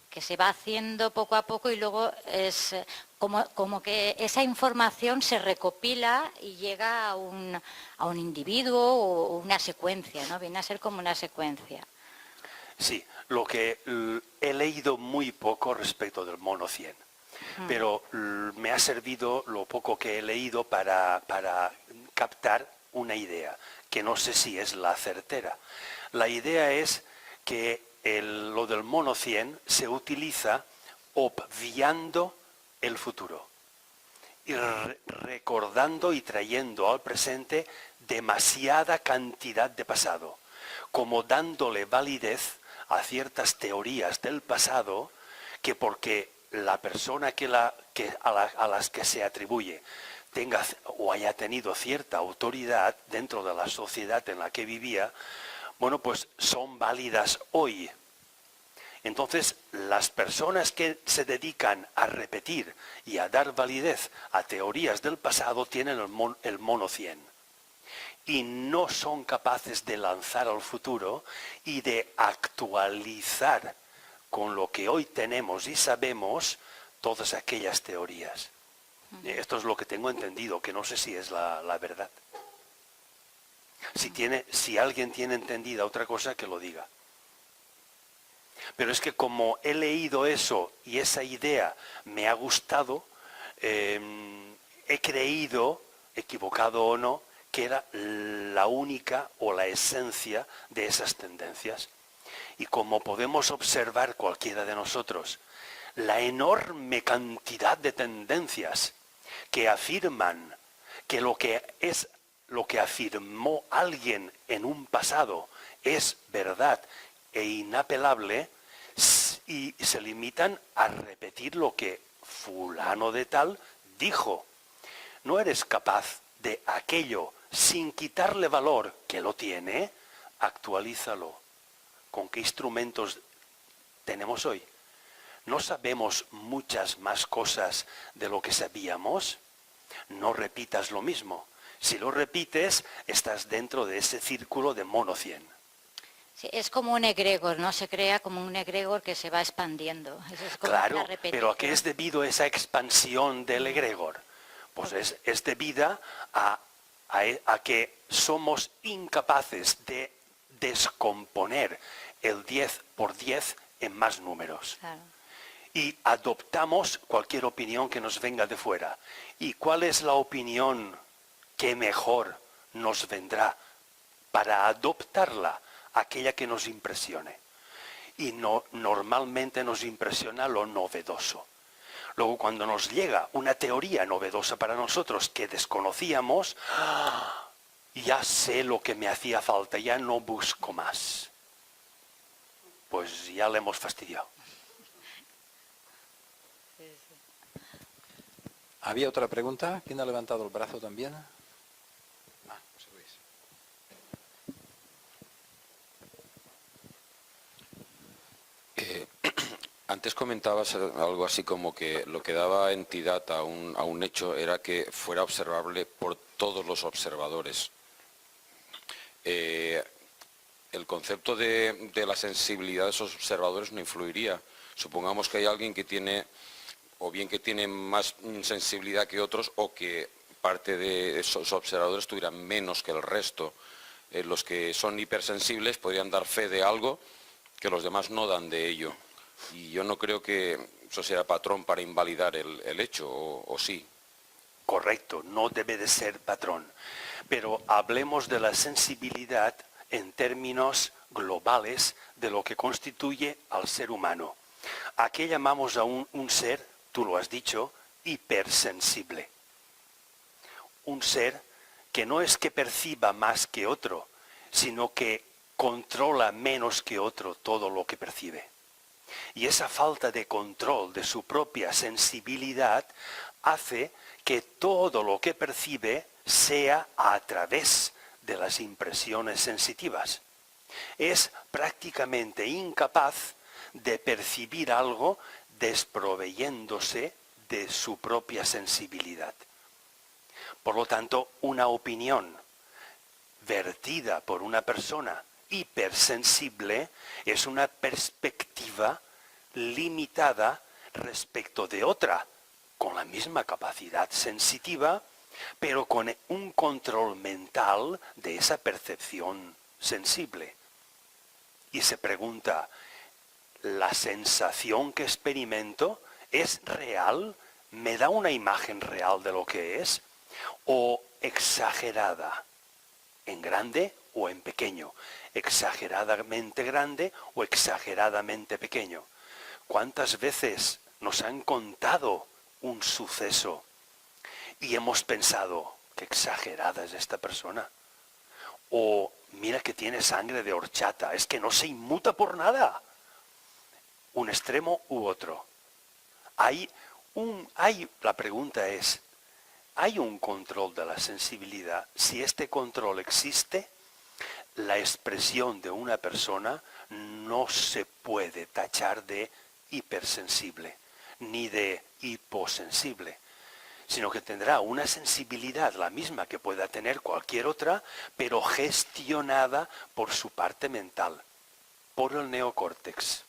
Que se va haciendo poco a poco y luego es como que esa información se recopila y llega a un individuo o una secuencia, ¿no? Viene a ser como una secuencia. Sí, lo que he leído muy poco respecto del mono 100, pero me ha servido lo poco que he leído para captar una idea, que no sé si es la certera. La idea es que lo del mono 100 se utiliza obviando el futuro y recordando y trayendo al presente demasiada cantidad de pasado, como dándole validez a ciertas teorías del pasado que porque la persona a las que se atribuye tenga o haya tenido cierta autoridad dentro de la sociedad en la que vivía, bueno, pues son válidas hoy. Entonces, las personas que se dedican a repetir y a dar validez a teorías del pasado tienen el mono 100. Y no son capaces de lanzar al futuro y de actualizar con lo que hoy tenemos y sabemos todas aquellas teorías. Esto es lo que tengo entendido, que no sé si es la verdad. Si alguien tiene entendida otra cosa, que lo diga. Pero es que como he leído eso y esa idea me ha gustado, he creído, equivocado o no, que era la única o la esencia de esas tendencias. Y como podemos observar cualquiera de nosotros, la enorme cantidad de tendencias que afirman que lo que afirmó alguien en un pasado es verdad e inapelable, y se limitan a repetir lo que fulano de tal dijo. No eres capaz de aquello sin quitarle valor, que lo tiene, actualízalo. ¿Con qué instrumentos tenemos hoy? ¿No sabemos muchas más cosas de lo que sabíamos? No repitas lo mismo. Si lo repites, estás dentro de ese círculo de mono 100. Sí, es como un egregor, ¿no? Se crea como un egregor que se va expandiendo. Eso es como Claro, una repetición. pero ¿a qué es debido esa expansión del egregor? Pues es debida a que somos incapaces de descomponer el 10 por 10 en más números. Claro. Y adoptamos cualquier opinión que nos venga de fuera. ¿Y cuál es la opinión que mejor nos vendrá para adoptarla? Aquella que nos impresione. Y normalmente nos impresiona lo novedoso. Luego, cuando nos llega una teoría novedosa para nosotros que desconocíamos, ya sé lo que me hacía falta, ya no busco más. Pues ya le hemos fastidiado. ¿Había otra pregunta? ¿Quién ha levantado el brazo también? José Luis. Antes comentabas algo así como que lo que daba entidad a un hecho era que fuera observable por todos los observadores. El concepto de la sensibilidad de esos observadores no influiría. Supongamos que hay alguien que tiene, o bien que tiene más sensibilidad que otros, o que parte de esos observadores tuvieran menos que el resto. Los que son hipersensibles podrían dar fe de algo que los demás no dan de ello. Y yo no creo que eso sea patrón para invalidar el hecho, o sí. Correcto, no debe de ser patrón. Pero hablemos de la sensibilidad en términos globales de lo que constituye al ser humano. ¿A qué llamamos a un ser, tú lo has dicho, hipersensible? Un ser que no es que perciba más que otro, sino que controla menos que otro todo lo que percibe. Y esa falta de control de su propia sensibilidad hace que todo lo que percibe sea a través de las impresiones sensitivas. Es prácticamente incapaz de percibir algo desproveyéndose de su propia sensibilidad. Por lo tanto, una opinión vertida por una persona hipersensible es una perspectiva limitada respecto de otra, con la misma capacidad sensitiva, pero con un control mental de esa percepción sensible. Y se pregunta, ¿la sensación que experimento es real? ¿Me da una imagen real de lo que es? ¿O exagerada? ¿En grande o en pequeño? ¿Exageradamente grande o exageradamente pequeño? ¿Cuántas veces nos han contado un suceso y hemos pensado, qué exagerada es esta persona? O mira que tiene sangre de horchata, es que no se inmuta por nada. Un extremo u otro. La pregunta es, ¿hay un control de la sensibilidad? Si este control existe, la expresión de una persona no se puede tachar de hipersensible, ni de hiposensible, sino que tendrá una sensibilidad la misma que pueda tener cualquier otra, pero gestionada por su parte mental, por el neocórtex.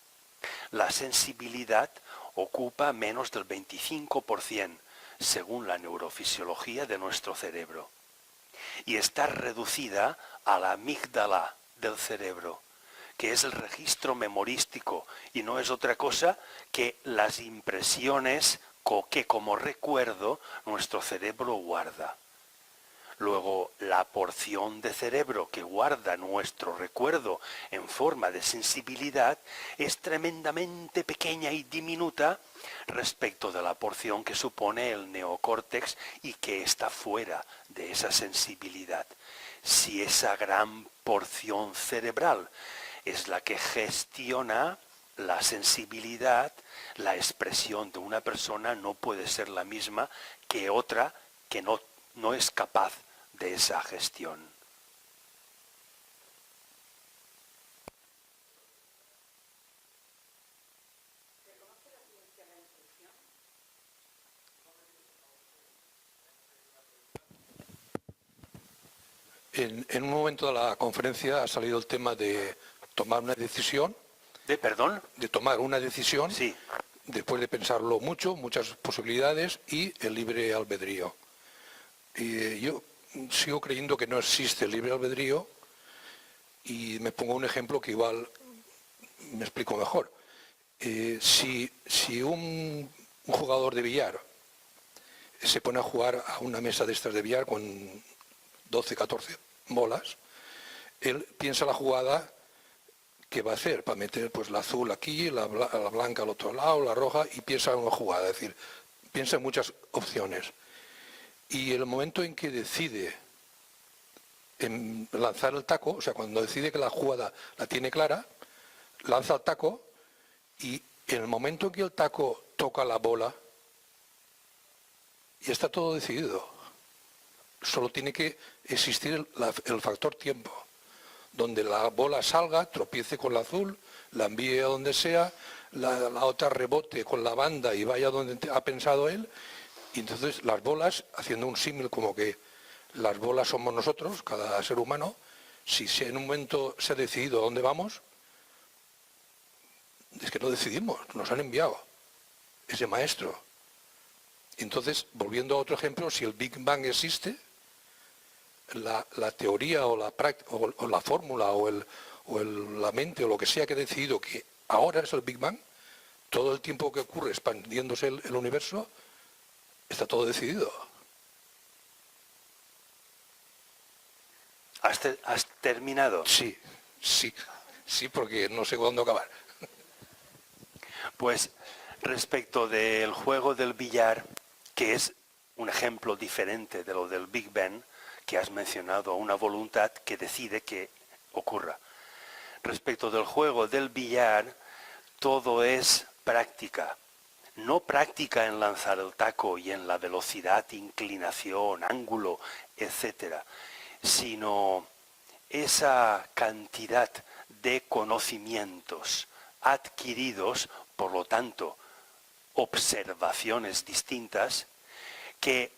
la sensibilidad ocupa menos del 25%, según la neurofisiología de nuestro cerebro. Y está reducida a la amígdala del cerebro, que es el registro memorístico y no es otra cosa que las impresiones que como recuerdo nuestro cerebro guarda. Luego, la porción de cerebro que guarda nuestro recuerdo en forma de sensibilidad es tremendamente pequeña y diminuta respecto de la porción que supone el neocórtex y que está fuera de esa sensibilidad. Si esa gran porción cerebral es la que gestiona la sensibilidad, la expresión de una persona no puede ser la misma que otra que no es capaz de esa gestión. En un momento de la conferencia ha salido el tema de tomar una decisión. ¿Perdón? De tomar una decisión, Sí. Después de pensarlo mucho, muchas posibilidades y el libre albedrío. Y yo sigo creyendo que no existe el libre albedrío y me pongo un ejemplo que igual me explico mejor. Si un jugador de billar se pone a jugar a una mesa de estas de billar con 12, 14 bolas, él piensa la jugada que va a hacer para meter pues la azul aquí, la blanca al otro lado, la roja, y piensa en una jugada, es decir, piensa en muchas opciones. Y el momento en que decide en lanzar el taco, o sea, cuando decide que la jugada la tiene clara, lanza el taco y en el momento en que el taco toca la bola, ya está todo decidido. Solo tiene que existir el factor tiempo, donde la bola salga, tropiece con la azul, la envíe a donde sea, la otra rebote con la banda y vaya donde ha pensado él, y entonces las bolas, haciendo un símil como que las bolas somos nosotros, cada ser humano, si en un momento se ha decidido a dónde vamos, es que no decidimos, nos han enviado ese maestro. Entonces, volviendo a otro ejemplo, si el Big Bang existe, la teoría o la fórmula o la mente o lo que sea que ha decidido que ahora es el Big Bang, todo el tiempo que ocurre expandiéndose el universo, está todo decidido. ¿Has terminado? Sí, porque no sé cuándo acabar. Pues respecto del juego del billar, que es un ejemplo diferente de lo del Big Bang, que has mencionado, una voluntad que decide que ocurra. Respecto del juego del billar, todo es práctica. No práctica en lanzar el taco y en la velocidad, inclinación, ángulo, etc., sino esa cantidad de conocimientos adquiridos, por lo tanto, observaciones distintas, que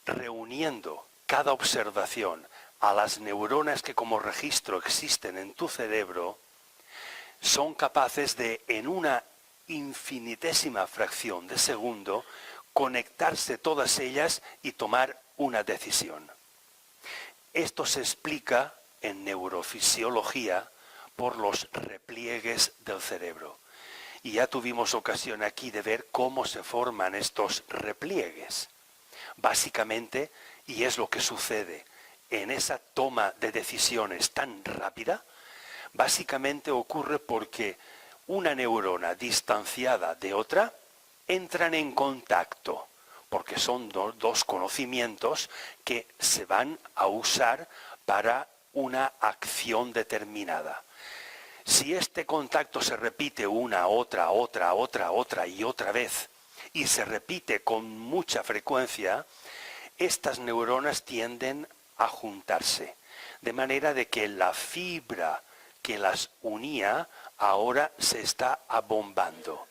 reuniendo cada observación a las neuronas que como registro existen en tu cerebro, son capaces de, en una infinitésima fracción de segundo, conectarse todas ellas y tomar una decisión. Esto se explica en neurofisiología por los repliegues del cerebro. Y ya tuvimos ocasión aquí de ver cómo se forman estos repliegues. Básicamente, y es lo que sucede en esa toma de decisiones tan rápida, básicamente ocurre porque una neurona distanciada de otra entran en contacto, porque son dos conocimientos que se van a usar para una acción determinada. Si este contacto se repite una, otra y otra vez, y se repite con mucha frecuencia, estas neuronas tienden a juntarse, de manera de que la fibra que las unía ahora se está abombando.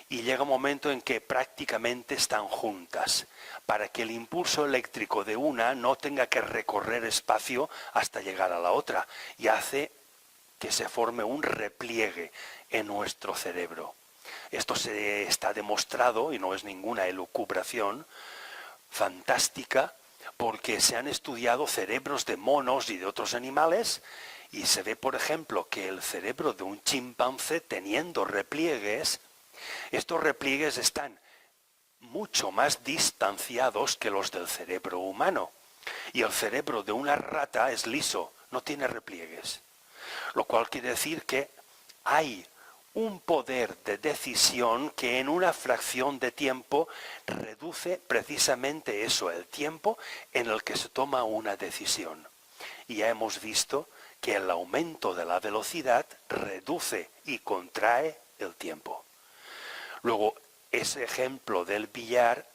Y llega un momento en que prácticamente están juntas, para que el impulso eléctrico de una no tenga que recorrer espacio hasta llegar a la otra, y hace que se forme un repliegue en nuestro cerebro. Esto se está demostrado, y no es ninguna elucubración fantástica, porque se han estudiado cerebros de monos y de otros animales, y se ve, por ejemplo, que el cerebro de un chimpancé, teniendo repliegues, estos repliegues están mucho más distanciados que los del cerebro humano. Y el cerebro de una rata es liso, no tiene repliegues. Lo cual quiere decir que hay un poder de decisión que en una fracción de tiempo reduce precisamente eso, el tiempo en el que se toma una decisión. Y ya hemos visto que el aumento de la velocidad reduce y contrae el tiempo. Luego, ese ejemplo del billar,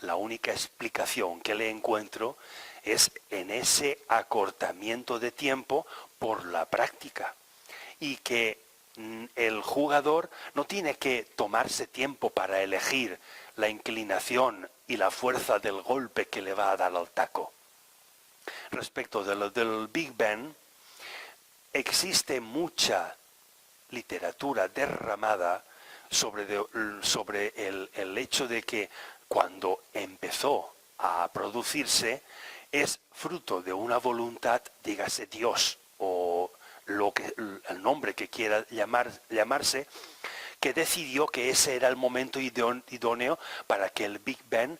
la única explicación que le encuentro es en ese acortamiento de tiempo por la práctica. Y que el jugador no tiene que tomarse tiempo para elegir la inclinación y la fuerza del golpe que le va a dar al taco. Respecto del Big Bang, existe mucha literatura derramada sobre el hecho de que cuando empezó a producirse es fruto de una voluntad, dígase Dios o el nombre que quiera llamarse, que decidió que ese era el momento idóneo para que el Big Bang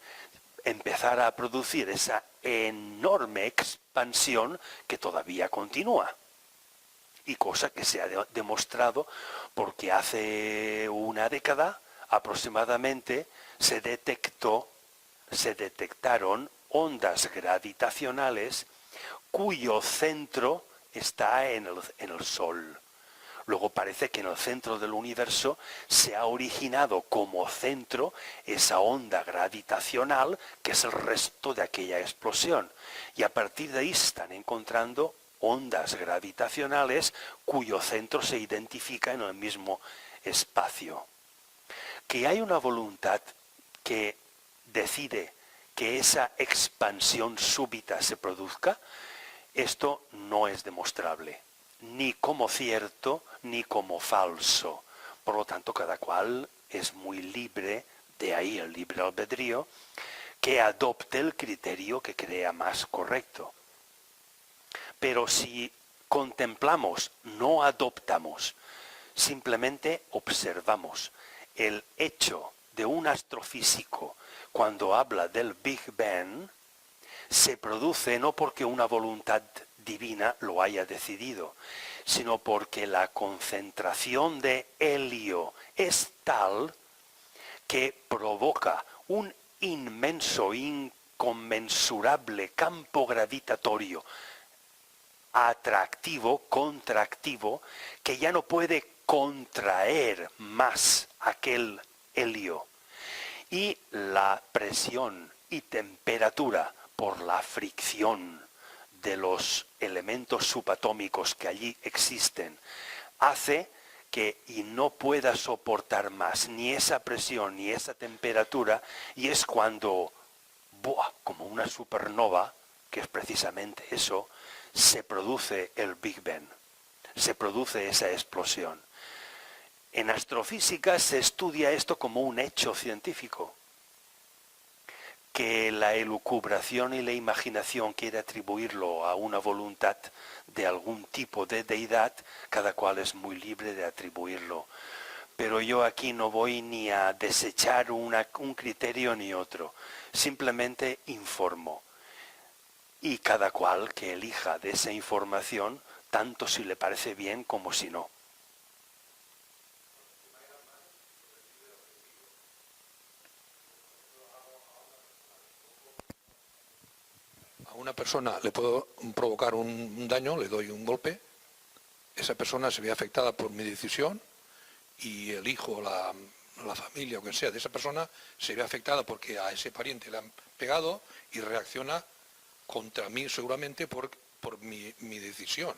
empezara a producir esa enorme expansión que todavía continúa. Y cosa que se ha demostrado porque hace una década aproximadamente se detectaron ondas gravitacionales cuyo centro está en el Sol. Luego parece que en el centro del universo se ha originado como centro esa onda gravitacional que es el resto de aquella explosión. Y a partir de ahí se están encontrando ondas gravitacionales cuyo centro se identifica en el mismo espacio. Que hay una voluntad que decide que esa expansión súbita se produzca, esto no es demostrable, ni como cierto ni como falso. Por lo tanto, cada cual es muy libre, de ahí el libre albedrío, que adopte el criterio que crea más correcto. Pero si contemplamos, no adoptamos, simplemente observamos el hecho de un astrofísico cuando habla del Big Bang, se produce no porque una voluntad divina lo haya decidido, sino porque la concentración de helio es tal que provoca un inmenso, inconmensurable campo gravitatorio atractivo, contractivo, que ya no puede contraer más aquel helio. Y la presión y temperatura por la fricción de los elementos subatómicos que allí existen, hace que no pueda soportar más ni esa presión ni esa temperatura, y es cuando, como una supernova, que es precisamente eso, se produce el Big Bang, se produce esa explosión. En astrofísica se estudia esto como un hecho científico. Que la elucubración y la imaginación quiere atribuirlo a una voluntad de algún tipo de deidad, cada cual es muy libre de atribuirlo. Pero yo aquí no voy ni a desechar un criterio ni otro, simplemente informo. Y cada cual que elija de esa información, tanto si le parece bien como si no. A una persona le puedo provocar un daño, le doy un golpe, esa persona se ve afectada por mi decisión y el hijo, la familia o quien sea de esa persona se ve afectada porque a ese pariente le han pegado y reacciona contra mí seguramente por mi decisión.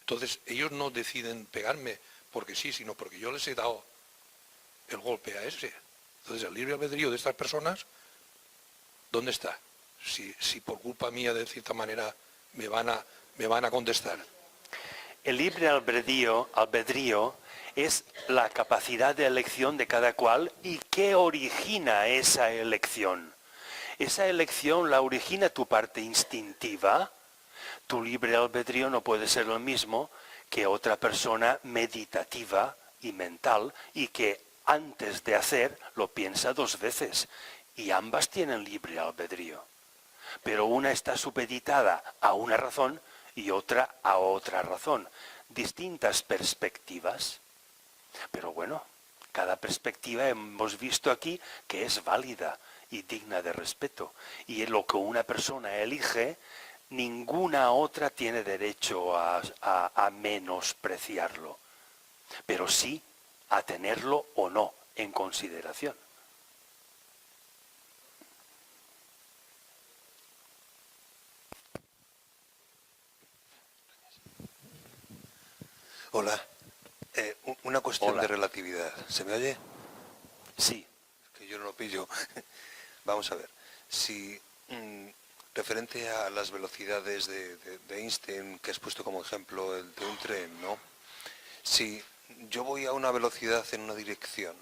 Entonces ellos no deciden pegarme porque sí, sino porque yo les he dado el golpe a ese. Entonces el libre albedrío de estas personas, ¿dónde está? Si por culpa mía de cierta manera me van a contestar. El libre albedrío es la capacidad de elección de cada cual y qué origina esa elección. Esa elección la origina tu parte instintiva. Tu libre albedrío no puede ser lo mismo que otra persona meditativa y mental y que antes de hacer lo piensa 2 veces. Y ambas tienen libre albedrío. Pero una está supeditada a una razón y otra a otra razón. Distintas perspectivas. Pero bueno, cada perspectiva hemos visto aquí que es válida y digna de respeto. Y lo que una persona elige, ninguna otra tiene derecho a menospreciarlo. Pero sí a tenerlo o no en consideración. Hola. Una cuestión Hola. de relatividad. ¿Se me oye? Sí. Que yo no lo pillo. Vamos a ver. Si referente a las velocidades de Einstein, que has puesto como ejemplo el de un tren, ¿no? Si yo voy a una velocidad en una dirección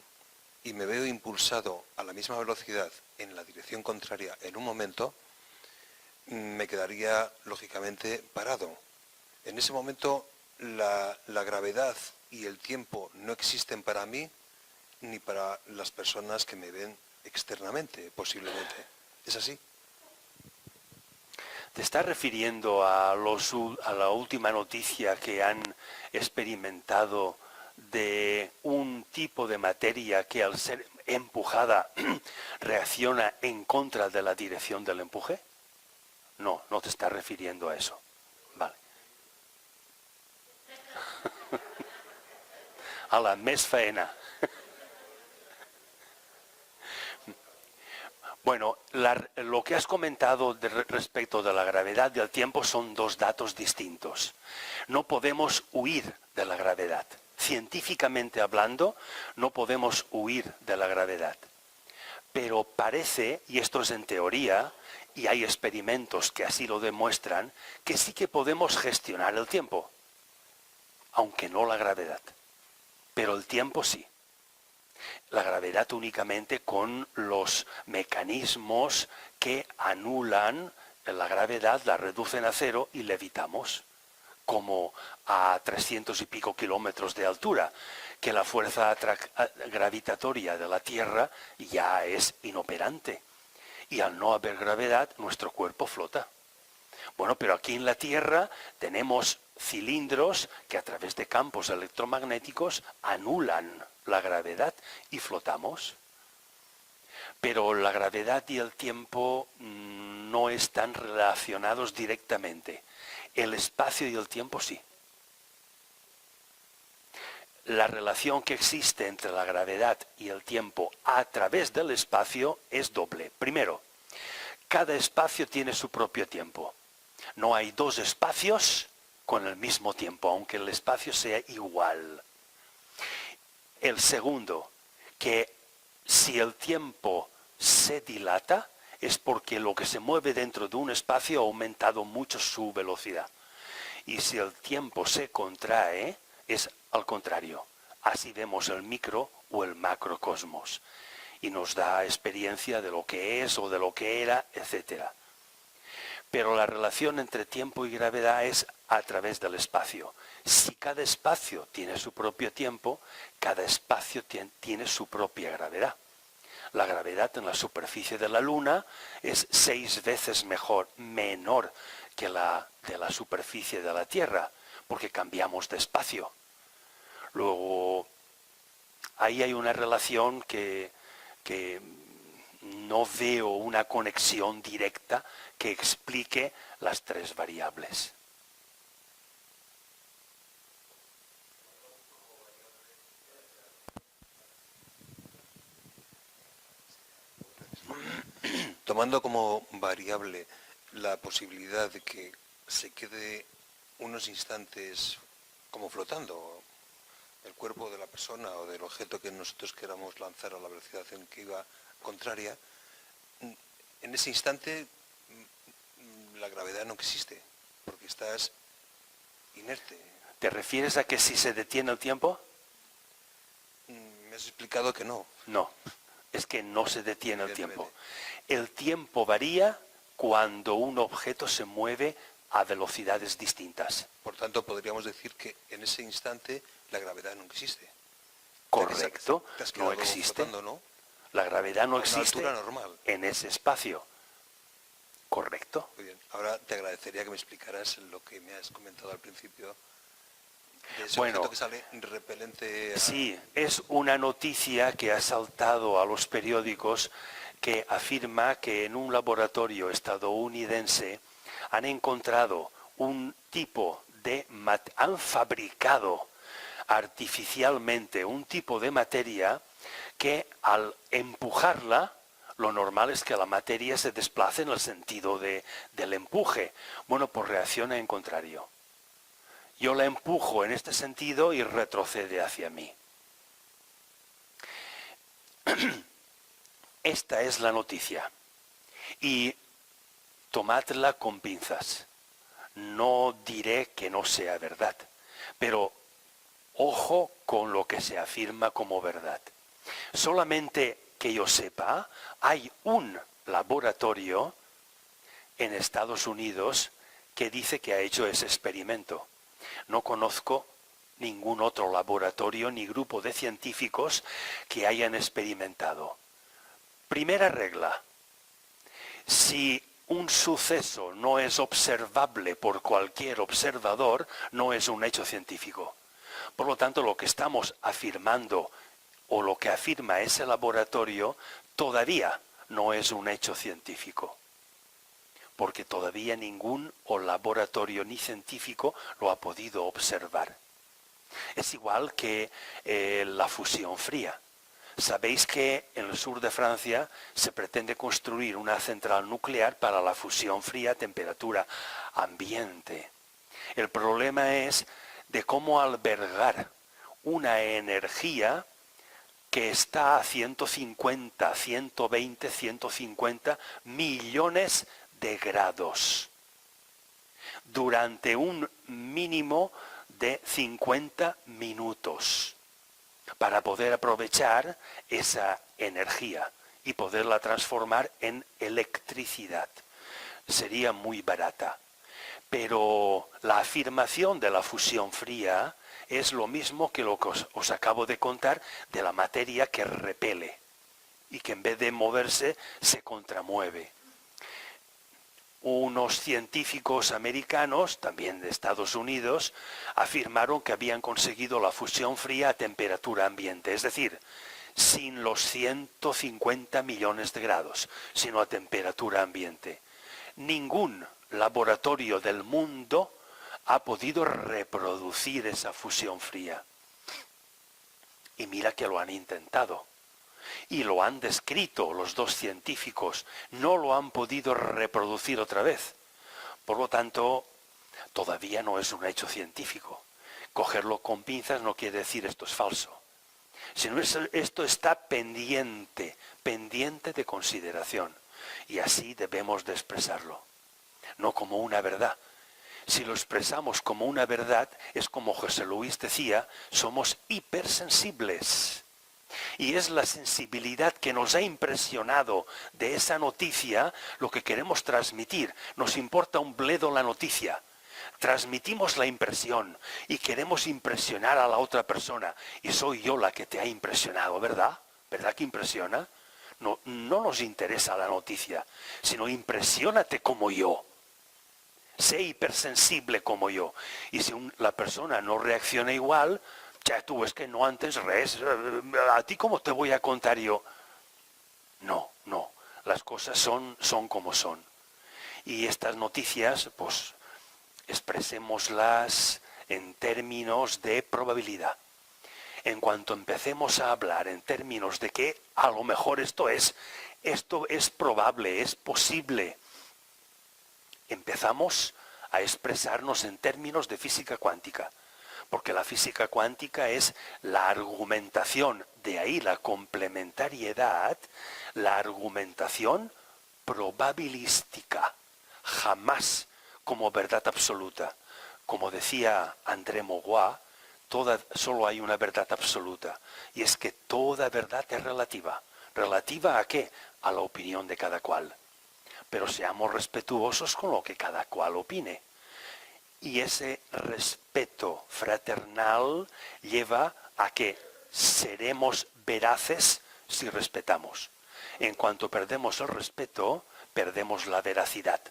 y me veo impulsado a la misma velocidad en la dirección contraria en un momento, me quedaría lógicamente parado. En ese momento la gravedad y el tiempo no existen para mí ni para las personas que me ven externamente, posiblemente. ¿Es así? ¿Te estás refiriendo a la última noticia que han experimentado de un tipo de materia que al ser empujada reacciona en contra de la dirección del empuje? No, no te estás refiriendo a eso. Vale. A la més faena. Bueno, lo que has comentado respecto de la gravedad y el tiempo son 2 datos distintos. No podemos huir de la gravedad. Científicamente hablando, no podemos huir de la gravedad. Pero parece, y esto es en teoría, y hay experimentos que así lo demuestran, que sí que podemos gestionar el tiempo, aunque no la gravedad. Pero el tiempo sí. La gravedad únicamente con los mecanismos que anulan la gravedad, la reducen a 0 y levitamos, como a 300 y pico kilómetros de altura, que la fuerza gravitatoria de la Tierra ya es inoperante. Y al no haber gravedad, nuestro cuerpo flota. Bueno, pero aquí en la Tierra tenemos cilindros que a través de campos electromagnéticos anulan la gravedad y flotamos. Pero la gravedad y el tiempo no están relacionados directamente. El espacio y el tiempo sí. La relación que existe entre la gravedad y el tiempo a través del espacio es doble. Primero, cada espacio tiene su propio tiempo. No hay 2 espacios con el mismo tiempo, aunque el espacio sea igual. El segundo, que si el tiempo se dilata, es porque lo que se mueve dentro de un espacio ha aumentado mucho su velocidad. Y si el tiempo se contrae, es al contrario. Así vemos el micro o el macrocosmos. Y nos da experiencia de lo que es o de lo que era, etc. Pero la relación entre tiempo y gravedad es a través del espacio. Si cada espacio tiene su propio tiempo, cada espacio tiene su propia gravedad. La gravedad en la superficie de la Luna es 6 veces menor que la de la superficie de la Tierra, porque cambiamos de espacio. Luego, ahí hay una relación que no veo una conexión directa que explique las 3 variables. Tomando como variable la posibilidad de que se quede unos instantes como flotando el cuerpo de la persona o del objeto que nosotros queramos lanzar a la velocidad en que iba contraria, en ese instante la gravedad no existe, porque estás inerte. ¿Te refieres a que si se detiene el tiempo? Me has explicado que no. No, es que no se detiene el tiempo. Evidentemente. El tiempo varía cuando un objeto se mueve a velocidades distintas. Por tanto, podríamos decir que en ese instante la gravedad no existe. Correcto, Te has no quedado existe. flotando, ¿no? La gravedad no A una existe altura normal. en ese espacio. Correcto. Muy bien. Ahora te agradecería que me explicaras lo que me has comentado al principio. De ese Bueno, objeto que sale repelente. Sí, es una noticia que ha saltado a los periódicos que afirma que en un laboratorio estadounidense han encontrado un tipo de han fabricado artificialmente un tipo de materia que al empujarla, lo normal es que la materia se desplace en el sentido del empuje. Bueno, pues reacciona en contrario. Yo la empujo en este sentido y retrocede hacia mí. Esta es la noticia. Y tomadla con pinzas. No diré que no sea verdad, pero ojo con lo que se afirma como verdad. Solamente que yo sepa, hay un laboratorio en Estados Unidos que dice que ha hecho ese experimento. No conozco ningún otro laboratorio ni grupo de científicos que hayan experimentado. Primera regla, si un suceso no es observable por cualquier observador, no es un hecho científico. Por lo tanto, lo que estamos afirmando o lo que afirma ese laboratorio todavía no es un hecho científico, porque todavía ningún laboratorio ni científico lo ha podido observar. Es igual que la fusión fría. Sabéis que en el sur de Francia se pretende construir una central nuclear para la fusión fría a temperatura ambiente. El problema es de cómo albergar una energía que está a 150, 120, 150 millones de grados durante un mínimo de 50 minutos para poder aprovechar esa energía y poderla transformar en electricidad. Sería muy barata. Pero la afirmación de la fusión fría es lo mismo que lo que os acabo de contar de la materia que repele y que en vez de moverse se contramueve. Unos científicos americanos, también de Estados Unidos, afirmaron que habían conseguido la fusión fría a temperatura ambiente, es decir, sin los 150 millones de grados, sino a temperatura ambiente. Ningún laboratorio del mundo ha podido reproducir esa fusión fría. Y mira que lo han intentado. Y lo han descrito los dos científicos. No lo han podido reproducir otra vez. Por lo tanto, todavía no es un hecho científico. Cogerlo con pinzas no quiere decir esto es falso. Sino esto está pendiente de consideración. Y así debemos de expresarlo. No como una verdad. Si lo expresamos como una verdad, es como José Luis decía, somos hipersensibles. Y es la sensibilidad que nos ha impresionado de esa noticia lo que queremos transmitir. Nos importa un bledo la noticia. Transmitimos la impresión y queremos impresionar a la otra persona. Y soy yo la que te ha impresionado, ¿verdad? ¿Verdad que impresiona? No nos interesa la noticia, sino impresiónate como yo. Sé hipersensible como yo. Y si la persona no reacciona igual, ya tú es que no antes res, ¿a ti cómo te voy a contar yo? No, las cosas son como son. Y estas noticias, pues, expresémoslas en términos de probabilidad. En cuanto empecemos a hablar en términos de que a lo mejor esto es probable, es posible, empezamos a expresarnos en términos de física cuántica, porque la física cuántica es la argumentación, de ahí la complementariedad, la argumentación probabilística, jamás como verdad absoluta. Como decía André Maurois, solo hay una verdad absoluta, y es que toda verdad es relativa. ¿Relativa a qué? A la opinión de cada cual. Pero seamos respetuosos con lo que cada cual opine. Y ese respeto fraternal lleva a que seremos veraces si respetamos. En cuanto perdemos el respeto, perdemos la veracidad.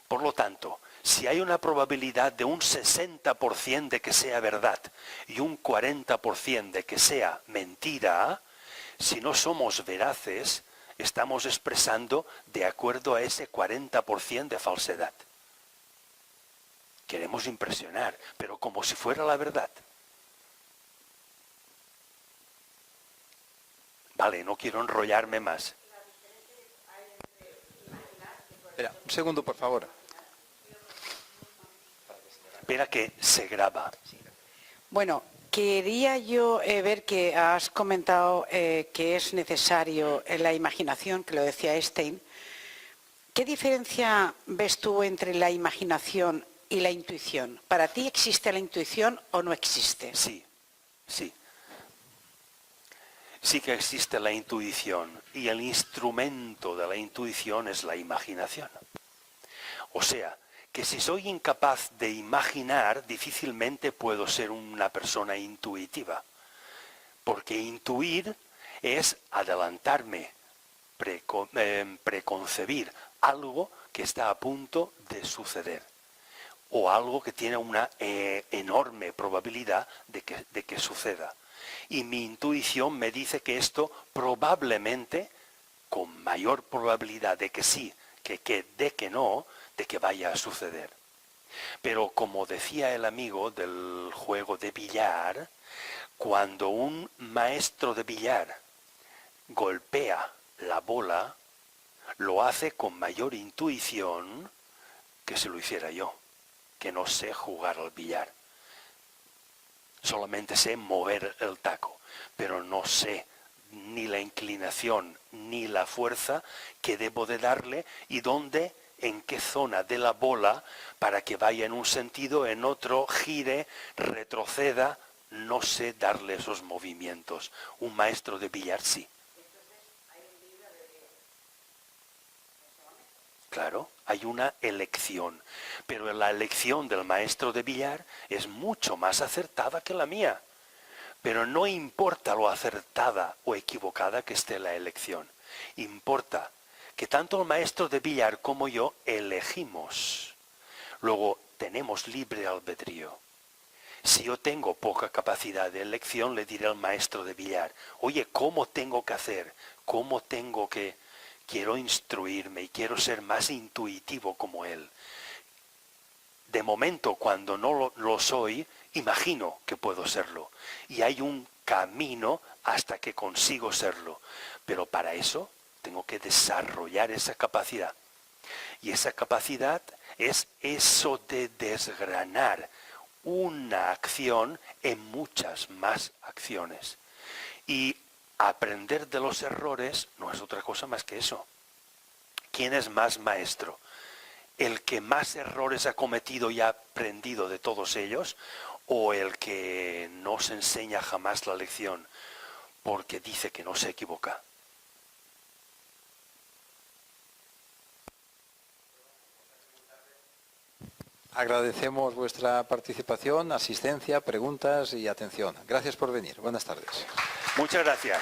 Por lo tanto, si hay una probabilidad de un 60% de que sea verdad y un 40% de que sea mentira, si no somos veraces, estamos expresando de acuerdo a ese 40% de falsedad. Queremos impresionar, pero como si fuera la verdad. Vale, no quiero enrollarme más. Espera, un segundo, por favor. Espera que se graba. Bueno, quería yo ver que has comentado que es necesario la imaginación, que lo decía Einstein. ¿Qué diferencia ves tú entre la imaginación y la intuición? ¿Para ti existe la intuición o no existe? Sí, sí. Sí que existe la intuición y el instrumento de la intuición es la imaginación. O sea, que si soy incapaz de imaginar, difícilmente puedo ser una persona intuitiva. Porque intuir es adelantarme, preconcebir algo que está a punto de suceder. O algo que tiene una enorme probabilidad de que suceda. Y mi intuición me dice que esto probablemente, con mayor probabilidad de que sí, de que no, de que vaya a suceder. Pero como decía el amigo del juego de billar, cuando un maestro de billar golpea la bola, lo hace con mayor intuición que si lo hiciera yo, que no sé jugar al billar. Solamente sé mover el taco, pero no sé ni la inclinación ni la fuerza que debo de darle y dónde, en qué zona de la bola para que vaya en un sentido, en otro, gire, retroceda. No sé darle esos movimientos. Un maestro de billar sí. Claro, hay una elección, pero la elección del maestro de billar es mucho más acertada que la mía. Pero no importa lo acertada o equivocada que esté la elección. Importa que tanto el maestro de billar como yo elegimos. Luego tenemos libre albedrío. Si yo tengo poca capacidad de elección, le diré al maestro de billar, oye, ¿cómo tengo que hacer? ¿Cómo tengo que...? Quiero instruirme y quiero ser más intuitivo como él. De momento, cuando no lo soy, imagino que puedo serlo. Y hay un camino hasta que consigo serlo. Pero para eso tengo que desarrollar esa capacidad. Y esa capacidad es eso de desgranar una acción en muchas más acciones. Y aprender de los errores no es otra cosa más que eso. ¿Quién es más maestro? ¿El que más errores ha cometido y ha aprendido de todos ellos? ¿O el que no se enseña jamás la lección porque dice que no se equivoca? Agradecemos vuestra participación, asistencia, preguntas y atención. Gracias por venir. Buenas tardes. Muchas gracias.